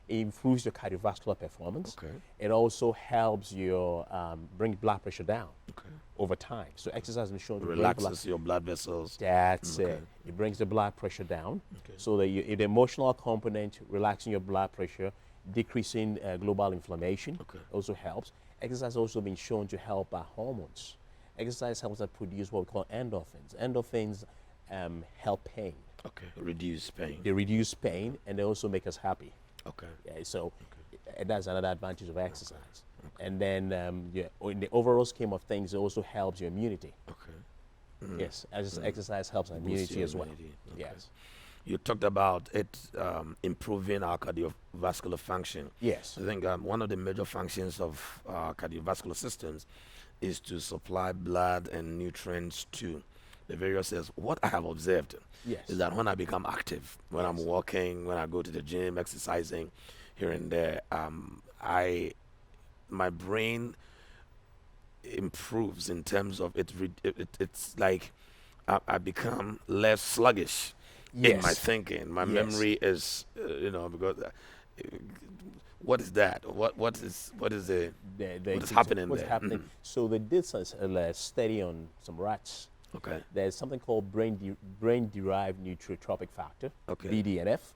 improves your cardiovascular performance. Okay. It also helps your bring blood pressure down Okay. over time. So exercise has been shown to Relaxes your blood vessels. That's Okay. it. It brings the blood pressure down. Okay. So the emotional component, relaxing your blood pressure, decreasing global inflammation, Okay. also helps. Exercise has also been shown to help our hormones. Exercise helps us produce what we call endorphins. Endorphins help pain. Okay. Reduce pain. They reduce pain and they also make us happy. Okay. Yeah, so that's another advantage of exercise. And then in the overall scheme of things, it also helps your immunity. Okay. Yes, as exercise helps our Boost immunity your as well. immunity. Okay. Yes. You talked about it improving our cardiovascular function. Yes. I think one of the major functions of cardiovascular systems is to supply blood and nutrients to the various cells. What I have observed Yes. is that when I become active, when I'm walking, when I go to the gym, exercising here and there, my brain improves in terms of it's like I become less sluggish in my Yes. thinking. My Yes. memory is, because what is that? What is The- what is it's- happening what's there? happening. So they did a study on some rats. Okay. There's something called brain-derived neurotrophic factor, Okay. BDNF,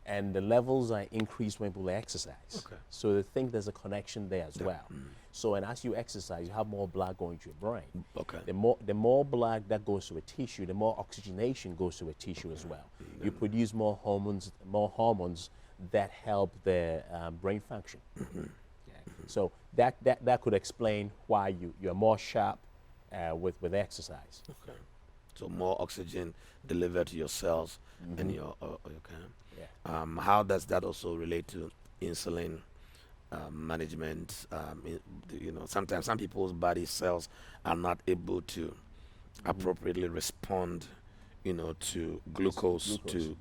and the levels are increased when people exercise. Okay. So they think there's a connection there as well. So, and as you exercise, you have more blood going to your brain. Okay. The more blood that goes to a tissue, the more oxygenation goes to a tissue as well. You produce more hormones that help the brain function. Okay. So that could explain why you're more sharp with exercise. Okay. So more oxygen delivered to your cells and your okay. Yeah. How does that also relate to insulin management? Sometimes some people's body cells are not able to appropriately respond, to glucose, to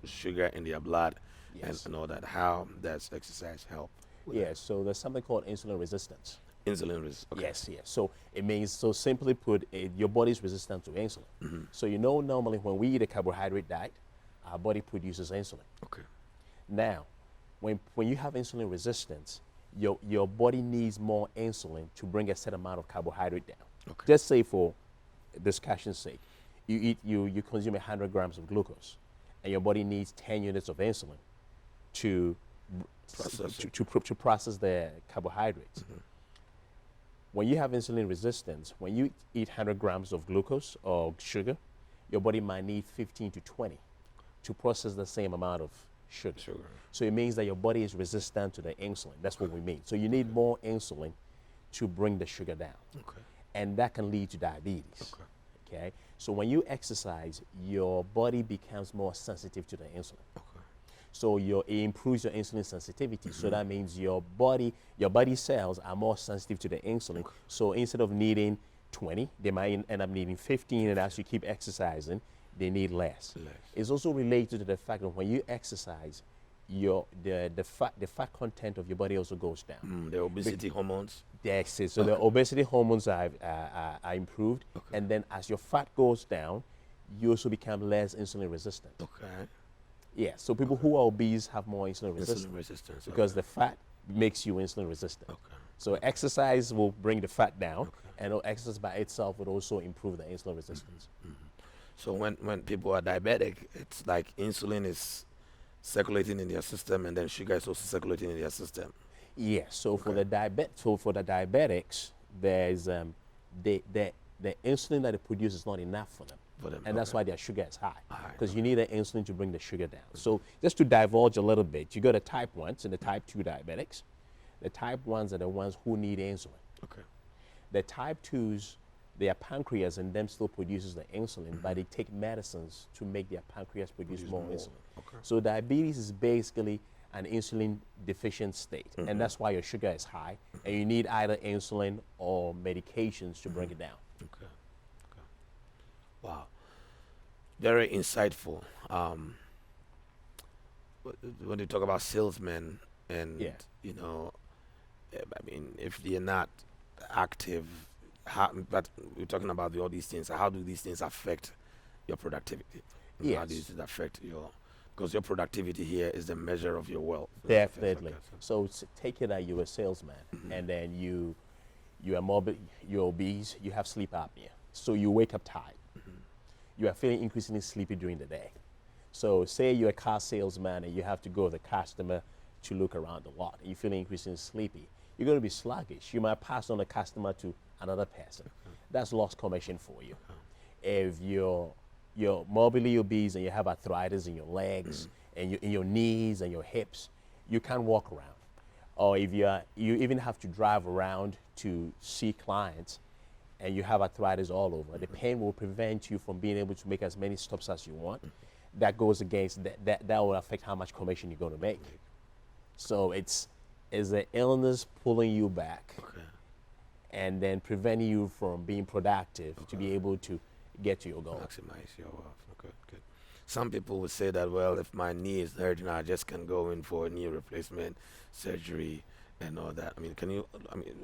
sugar in their blood, Yes. and all that. How does exercise help? with Yeah, so there's something called insulin resistance. that? Insulin resistance. Okay. Yes. So it means, so simply put, your body's resistant to insulin. So normally when we eat a carbohydrate diet, our body produces insulin. Okay. Now, when you have insulin resistance, your body needs more insulin to bring a set amount of carbohydrate down. Okay. Just say for discussion's sake, you consume 100 grams of glucose, and your body needs 10 units of insulin to process the carbohydrates. When you have insulin resistance, when you eat 100 grams of glucose or sugar, your body might need 15 to 20 to process the same amount of sugar. So it means that your body is resistant to the insulin. That's what we mean. So you need more insulin to bring the sugar down. Okay. And that can lead to diabetes. Okay. So when you exercise, your body becomes more sensitive to the insulin. Okay. So it improves your insulin sensitivity. So that means your body cells are more sensitive to the insulin. So instead of needing 20, they might end up needing 15, and as you keep exercising, they need less. It's also related to the fact that when you exercise, the fat content of your body also goes down. The obesity hormones. Yes, so the obesity hormones are improved, and then as your fat goes down, you also become less insulin resistant. Okay. Yeah, so people who are obese have more insulin resistance Insulin resistance. because the fat makes you insulin resistant. Okay. So exercise will bring the fat down, and exercise by itself would also improve the insulin resistance. So when people are diabetic, it's like insulin is circulating in their system, and then sugar is also circulating in their system. Yes. So for Okay. the diabetics, there's the insulin that they produce is not enough for them. For them, And that's okay. why their sugar is high. High, Because you need the insulin to bring the sugar down. So just to divulge a little bit, you got the type 1s and the type 2 diabetics. The type 1s are the ones who need insulin. Okay. The type 2s, their pancreas and them still produces the insulin, but they take medicines to make their pancreas produce more insulin. Okay. So diabetes is basically an insulin deficient state, and that's why your sugar is high, and you need either insulin or medications to bring it down. Okay. Okay. Wow. Very insightful. When you talk about salesmen, and Yeah. you know, I mean, if they're not active, but we're talking about all these things. How do these things affect your productivity? You know, How do Yes. these things affect your? Because your productivity here is the measure of your wealth. Definitely. Okay, So take it that you're a salesman, and then you are morbid, you're obese, you have sleep apnea. So you wake up tired. You are feeling increasingly sleepy during the day. So say you're a car salesman and you have to go with a customer to look around the lot, and you're feeling increasingly sleepy. You're going to be sluggish. You might pass on the customer to another person. That's lost commission for you. If you're morbidly obese and you have arthritis in your legs and in your knees and your hips, you can't walk around. Or if you even have to drive around to see clients and you have arthritis all over, the pain will prevent you from being able to make as many stops as you want. That goes against that will affect how much commission you're going to make. So it's the illness pulling you back Okay. and then preventing you from being productive to be able to get to your goal. Maximize your wealth. Okay. Good. Some people would say that, well, if my knee is hurting, I just can go in for a knee replacement surgery and all that. I mean,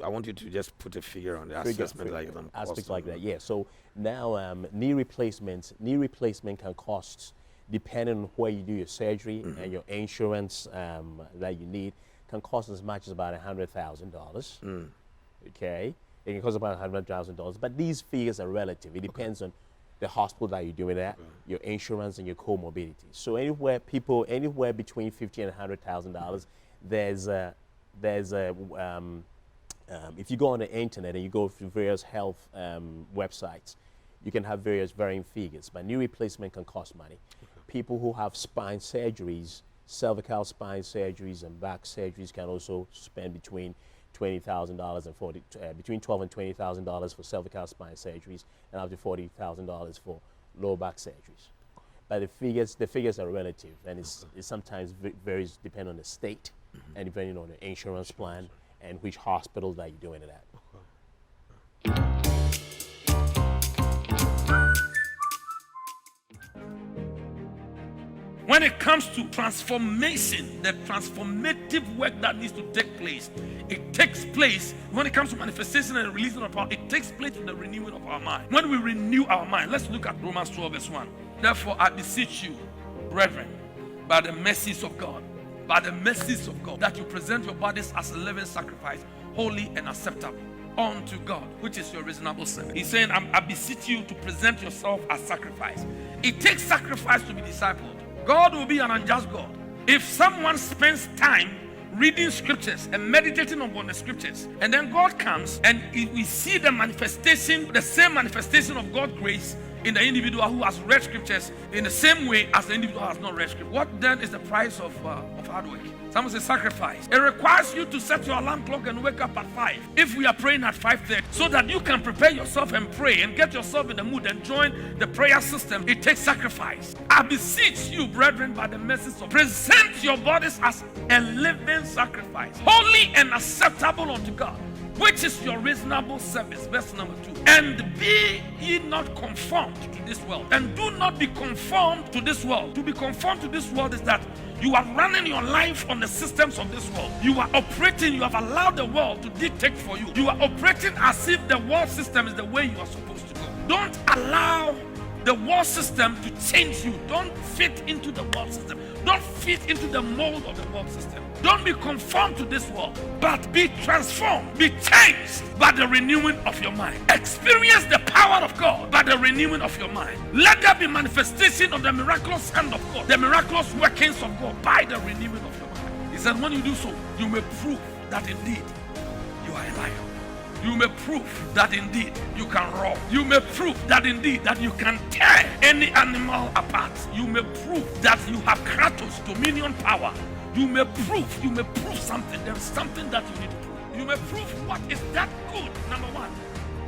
I want you to just put a figure on the assessment, like some Aspects cost like on that, it. yeah. So now knee replacement can cost, depending on where you do your surgery and your insurance that you need, can cost as much as about $100,000. Okay, it can cost about $100,000, but these figures are relative. It depends on the hospital that you're doing it at, your insurance, and your comorbidities. So anywhere between $50,000 and $100,000, there's a if you go on the internet and you go through various health websites, you can have various varying figures. But knee replacement can cost money. People who have spine surgeries, cervical spine surgeries, and back surgeries can also spend between $20,000 and between $12,000 and $20,000 for cervical spine surgeries, and up to $40,000 for lower back surgeries. But the figures are relative, and it sometimes varies depending on the state and depending on the insurance plan and which hospital that you're doing it at. When it comes to transformation, the transformative work that needs to take place, it takes place when it comes to manifestation and releasing of power. It takes place in the renewing of our mind. When we renew our mind, let's look at Romans 12 verse 1. Therefore, I beseech you, brethren, by the mercies of God, that you present your bodies as a living sacrifice, holy and acceptable unto God, which is your reasonable service. He's saying, I beseech you to present yourself as sacrifice. It takes sacrifice to be discipled. God will be an unjust God. If someone spends time reading scriptures and meditating upon the scriptures, and then God comes and we see the manifestation, the same manifestation of God's grace in the individual who has read scriptures in the same way as the individual who has not read scripture, what then is the price of hard work? Someone says sacrifice. It requires you to set your alarm clock and wake up at 5. If we are praying at 5:30, so that you can prepare yourself and pray and get yourself in the mood and join the prayer system, it takes sacrifice. I beseech you, brethren, by the mercies of, present your bodies as a living sacrifice, holy and acceptable unto God, which is your reasonable service. Verse number 2. And be ye not conformed to this world, and do not be conformed to this world. To be conformed to this world is that you are running your life on the systems of this world. You are operating, you have allowed the world to dictate for you. You are operating as if the world system is the way you are supposed to go. Don't allow the world system to change you. Don't fit into the world system. Don't fit into the mold of the world system. Don't be conformed to this world, but be transformed, be changed by the renewing of your mind. Experience the power of God by the renewing of your mind. Let there be manifestation of the miraculous hand of God, the miraculous workings of God by the renewing of your mind. He said, when you do so, you may prove that indeed you are a lion. You may prove that indeed you can roar. You may prove that indeed that you can tear any animal apart. You may prove that you have Kratos, dominion power. You may prove something. There's something that you need to prove. You may prove what is that good, number one.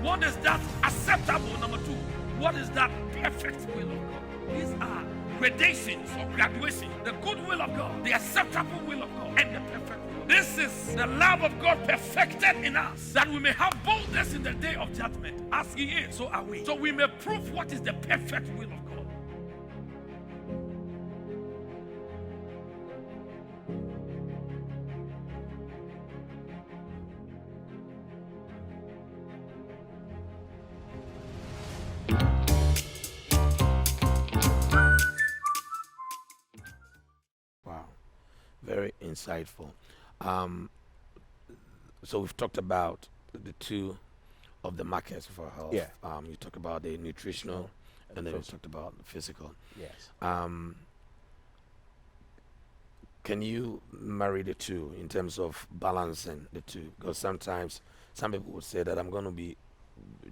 What is that acceptable, number two. What is that perfect will of God. These are gradations or graduation. The good will of God, the acceptable will of God, and the perfect will. This is the love of God perfected in us, that we may have boldness in the day of judgment. As He is, so are we. So we may prove what is the perfect will of God. Wow, very insightful. So we've talked about the two of the markets for health. Yeah. You talked about the nutritional, and then we talked about the physical. Yes. Can you marry the two in terms of balancing the two? Because sometimes some people would say that I'm going to be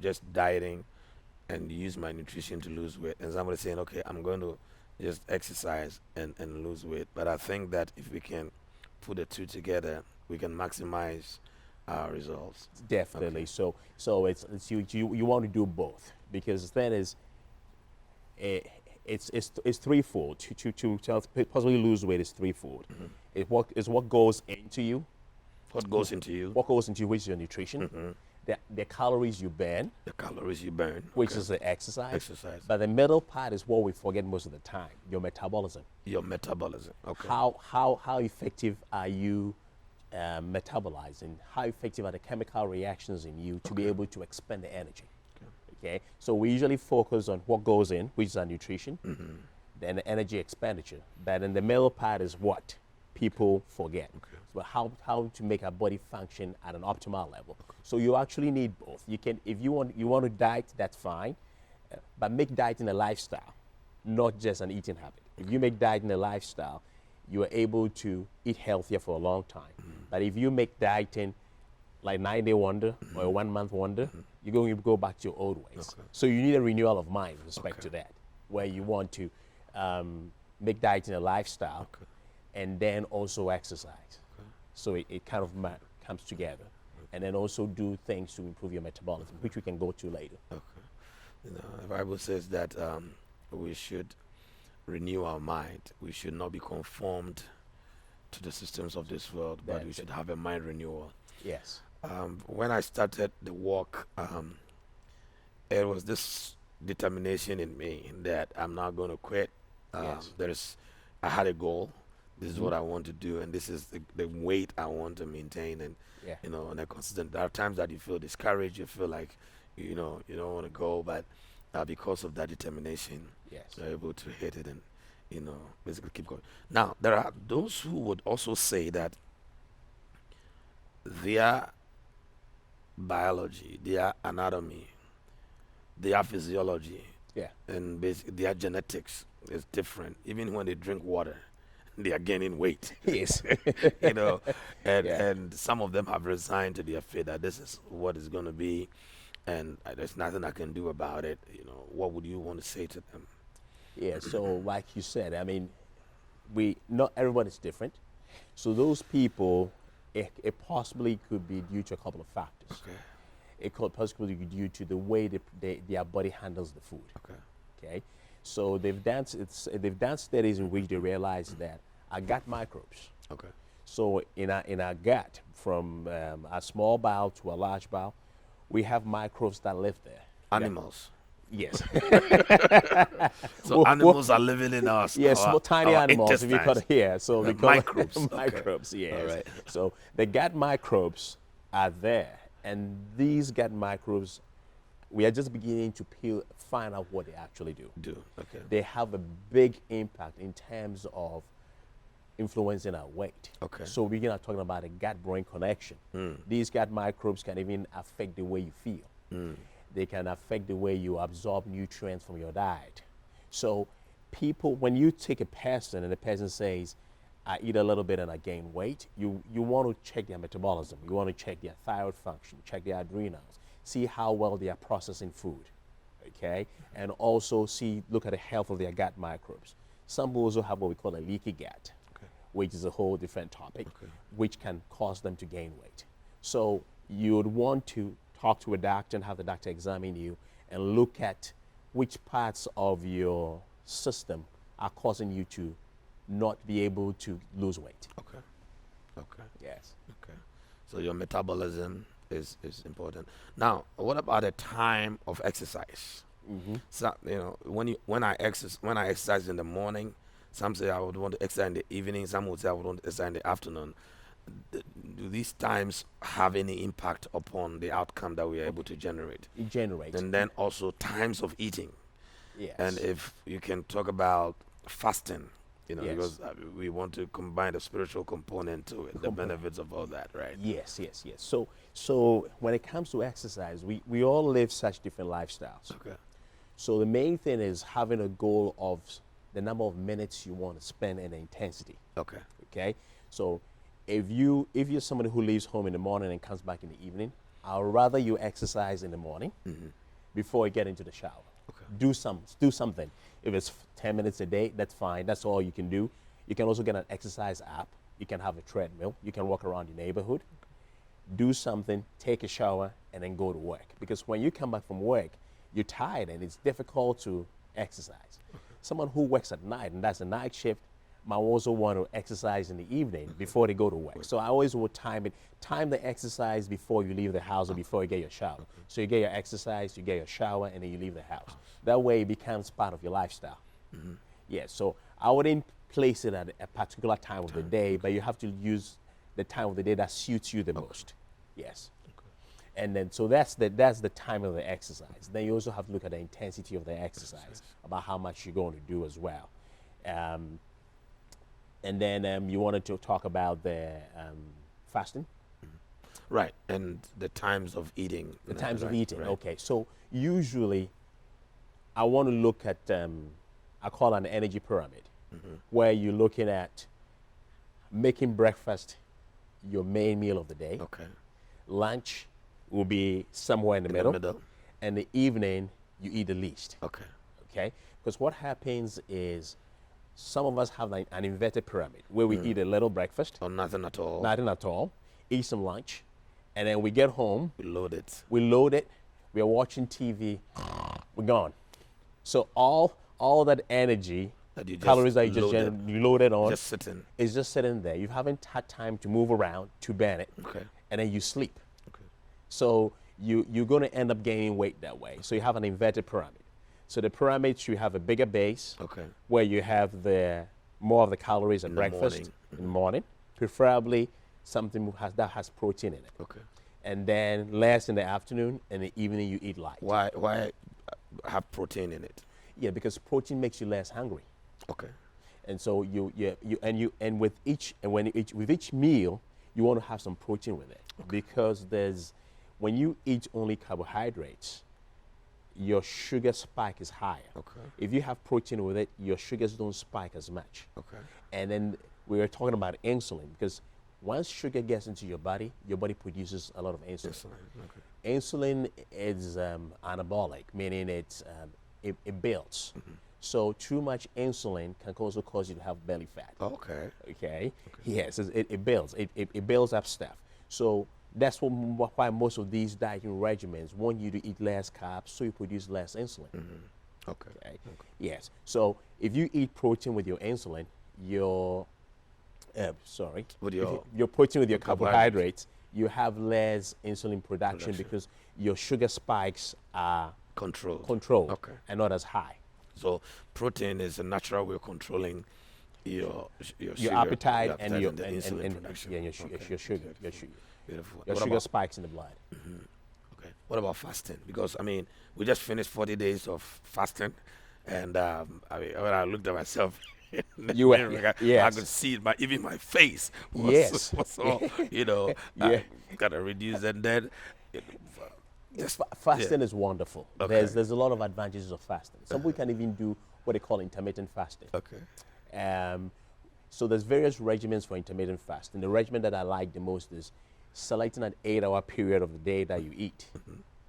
just dieting and use my nutrition to lose weight, and somebody saying, okay, I'm going to just exercise and lose weight. But I think that if we can put the two together, we can maximize our results. Definitely. Okay. So it's you want to do both, because then is it's threefold. To possibly lose weight is threefold. Mm-hmm. It's what goes into you. What goes into you? What goes into you, which is your nutrition. Mm-hmm. The calories you burn, The calories you burn. which Okay. is the exercise. Exercise. But the middle part is what we forget most of the time: your metabolism. Your metabolism. Okay. How effective are you metabolizing? How effective are the chemical reactions in you to be able to expend the energy? Okay. So we usually focus on what goes in, which is our nutrition, then the energy expenditure. But in the middle part is what people forget. Okay. So how to make our body function at an optimal level. So you actually need both. You can, if you want to diet, that's fine, but make dieting a lifestyle, not just an eating habit. If you make dieting a lifestyle, you are able to eat healthier for a long time. But if you make dieting like 9-day wonder or a 1-month wonder, you're going to go back to your old ways. Okay. So you need a renewal of mind with respect Okay. to that, where you want to make dieting a lifestyle Okay. and then also exercise. So it kind of comes together. And then also do things to improve your metabolism, which we can go to later. Okay. The Bible says that we should renew our mind. We should not be conformed to the systems of this world, but we That's should it. have a mind renewal. Yes. When I started the walk, it was this determination in me that I'm not going to quit. Yes. I had a goal. This is what I want to do, and this is the weight I want to maintain. And Yeah. on a consistent. There are times that you feel discouraged. You feel like you don't want to go, but because of that determination, Yes. you're able to hit it and basically keep going. Now there are those who would also say that their biology, their anatomy, their physiology, Yeah. and their genetics is different. Even when they drink water, they are gaining weight. Yes. and Yeah. and some of them have resigned to their fate that this is what it's going to be, and there's nothing I can do about it. What would you want to say to them? Yeah, so like you said, I mean, not everybody's different. So those people, it possibly could be due to a couple of factors. Okay. It could possibly be due to the way their body handles the food. Okay. Okay, so they've done studies in which they realize that our gut microbes. Okay. So in our gut, from a small bowel to a large bowel, we have microbes that live there. Animals. Yes. So animals are living in us. Yes, small, tiny animals, if you call it here. So we call microbes. it Okay. microbes, yes. All right. So the gut microbes are there, and these gut microbes We are just beginning to find out what they actually do. Okay. They have a big impact in terms of influencing our weight. Okay. So we're not talking about a gut-brain connection. These gut microbes can even affect the way you feel. They can affect the way you absorb nutrients from your diet. So people, when you take a person and the person says, I eat a little bit and I gain weight, you want to check their metabolism. You want to check their thyroid function, check their adrenals, see how well they are processing food, okay? And also look at the health of their gut microbes. Some people also have what we call a leaky gut, which is a whole different topic, which can cause them to gain weight. So you would want to talk to a doctor and have the doctor examine you and look at which parts of your system are causing you to not be able to lose weight. Okay. Okay. Yes. Okay. So your metabolism is important. Now, what about the time of exercise? So when I exercise in the morning, some say I would want to exercise in the evening. Some would say I would want to exercise in the afternoon. Do these times have any impact upon the outcome that we are able to generate? It generates. And then also times of eating. Yes. And if you can talk about fasting, Yes. because we want to combine the spiritual component to it, the benefits of all that, right? Yes. So when it comes to exercise, we all live such different lifestyles. Okay. So the main thing is having a goal of the number of minutes you want to spend and the intensity. Okay. Okay. So if you're somebody who leaves home in the morning and comes back in the evening, I'd rather you exercise in the morning before you get into the shower. Okay. Do something. If it's 10 minutes a day, that's fine. That's all you can do. You can also get an exercise app. You can have a treadmill. You can walk around your neighborhood. Do something, take a shower, and then go to work. Because when you come back from work, you're tired and it's difficult to exercise. Someone who works at night, and that's a night shift, might also want to exercise in the evening before they go to work. So I always would time the exercise before you leave the house or before you get your shower. So you get your exercise, you get your shower, and then you leave the house. That way it becomes part of your lifestyle. Yeah, so I wouldn't place it at a particular time of the day, but you have to use the time of the day that suits you the most. Yes. And then, so that's the time of the exercise. Then you also have to look at the intensity of the exercise, about how much you're going to do as well. And then you wanted to talk about the fasting? Right, and the times of eating. The times of right, eating, right. okay. So usually I want to look at, I call it an energy pyramid, where you're looking at making breakfast your main meal of the day. Okay. Lunch will be somewhere in the middle. And the evening, you eat the least. Okay. Okay? Because what happens is some of us have an inverted pyramid where we eat a little breakfast, Or nothing at all. nothing at all, eat some lunch, and then we get home, We load it. we load it, we are watching TV, we're gone. So all that energy, That you just calories that you just loaded. you loaded on, Just sitting. is just sitting there. You haven't had time to move around to burn it, Okay. and then you sleep. Okay. So you're going to end up gaining weight that way. So you have an inverted pyramid. So the pyramid should have a bigger base, Okay. where you have more of the calories at In the breakfast morning. in the morning, preferably something that has protein in it. Okay. And then less in the afternoon, and in the evening you eat light. Why have protein in it? Yeah, because protein makes you less hungry. Okay. And so with each meal, you want to have some protein with it, because when you eat only carbohydrates, your sugar spike is higher. Okay. If you have protein with it, your sugars don't spike as much. Okay. And then we were talking about insulin, because once sugar gets into your body produces a lot of insulin. Okay. Insulin is anabolic, meaning it builds. So too much insulin can also cause you to have belly fat. Okay. Okay? Yes, it builds. It builds up stuff. So that's why most of these dieting regimens want you to eat less carbs, so you produce less insulin. Okay. Okay? Yes. So if you eat protein with your insulin, your protein with your carbohydrates, you have less insulin production because your sugar spikes are controlled Okay. and not as high. So protein is a natural way of controlling your sugar, appetite and the your insulin and production. your sugar. Beautiful. Your What sugar about- spikes in the blood. Okay. What about fasting? Because I mean, we just finished 40 days of fasting, and I mean, when I looked at myself in the You were, mirror, I yes, could see it. Even my face was yes, was all, yeah. kind of reduced, and then it, just yeah. Fasting is wonderful. Okay. There's a lot of advantages of fasting. Some people can even do what they call intermittent fasting. Okay. Um, so there's various regimens for intermittent fasting. The regimen that I like the most is selecting an 8-hour period of the day that you eat.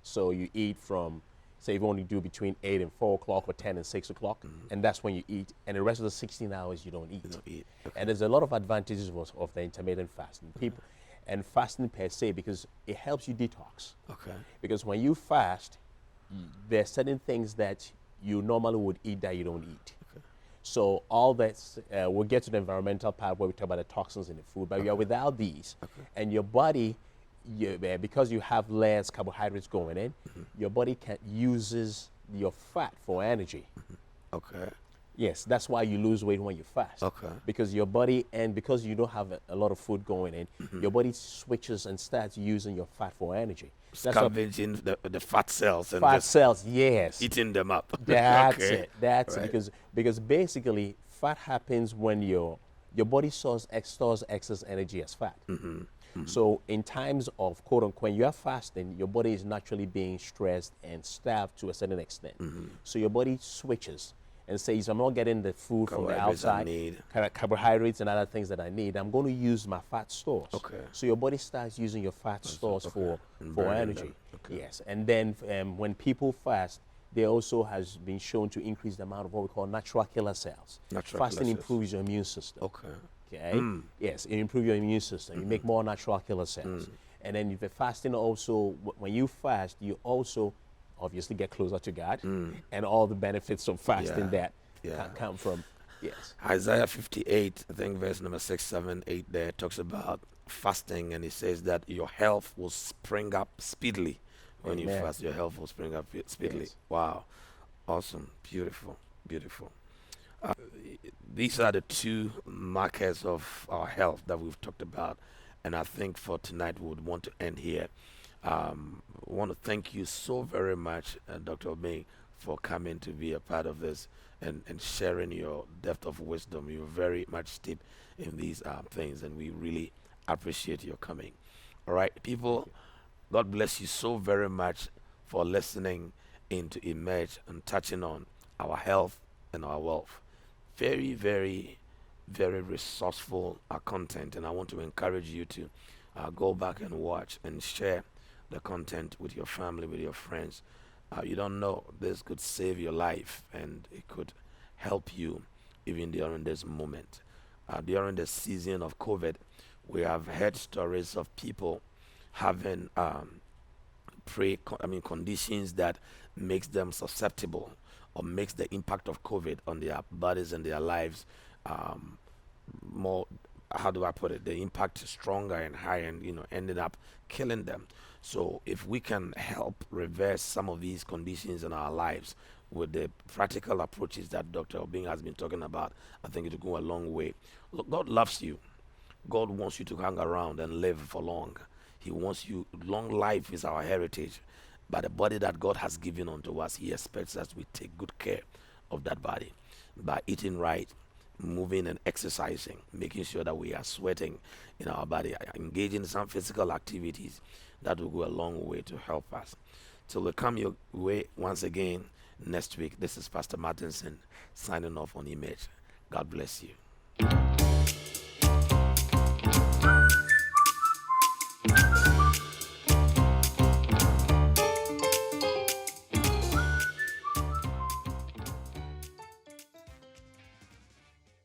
So you eat from, say, if you only do between 8 and 4 o'clock or 10 and 6 o'clock, and that's when you eat. And the rest of the 16 hours you don't eat. You don't eat. Okay. And there's a lot of advantages of the intermittent fasting. People, and fasting per se, because it helps you detox. Okay. Because when you fast, there are certain things that you normally would eat that you don't eat. So all that, we'll get to the environmental part where we talk about the toxins in the food, but you're without these, and your body, because you have less carbohydrates going in, your body uses your fat for energy. Okay. Yes, that's why you lose weight when you fast. Okay. Because your body, and because you don't have a lot of food going in, your body switches and starts using your fat for energy. That's what Scavenging the fat cells and fat just cells, yes. eating them up. That's Okay. it. That's Right. it. Because basically fat happens when your body stores excess energy as fat. So in times of quote unquote, when you are fasting, your body is naturally being stressed and starved to a certain extent. So your body switches and says, I'm not getting the food from the Carbohydrates I outside, need. carbohydrates and other things that I need. I'm going to use my fat stores. Okay. So your body starts using your fat stores for burning energy. them. Okay. Yes. And then when people fast, there also has been shown to increase the amount of what we call natural killer cells. Natural Fasting killer cells. improves your immune system. Okay. Okay. Yes, it improves your immune system. You make more natural killer cells. And then if you're fasting also, when you fast, you also obviously get closer to God, and all the benefits of fasting Yeah. that come from. Yes. Isaiah 58, I think verse number 6, 7, 8 there talks about fasting, and it says that your health will spring up speedily. When you Amen. fast, your health will spring up speedily. Yes. Wow. Awesome. Beautiful. Beautiful. These are the two markers of our health that we've talked about, and I think for tonight we would want to end here. I want to thank you so very much, Dr. Obeng, for coming to be a part of this and sharing your depth of wisdom. You're very much steeped in these things, and we really appreciate your coming. All right, people, God bless you so very much for listening into eMerge and touching on our health and our wealth. Very, very, very resourceful content, and I want to encourage you to go back and watch and share the content with your family, with your friends. You don't know, this could save your life, and it could help you even during this moment. During the season of COVID, we have heard stories of people having conditions that makes them susceptible or makes the impact of COVID on their bodies and their lives more, how do I put it, the impact is stronger and higher, and ended up killing them. So if we can help reverse some of these conditions in our lives with the practical approaches that Dr. Obeng has been talking about, I think it will go a long way. Look, God loves you. God wants you to hang around and live for long. He wants you, long life is our heritage. But the body that God has given unto us, He expects us to take good care of that body by eating right, moving and exercising, making sure that we are sweating in our body, engaging in some physical activities that will go a long way to help us. Till we come your way once again next week, this is Pastor Martinson signing off on eMerge. God bless you.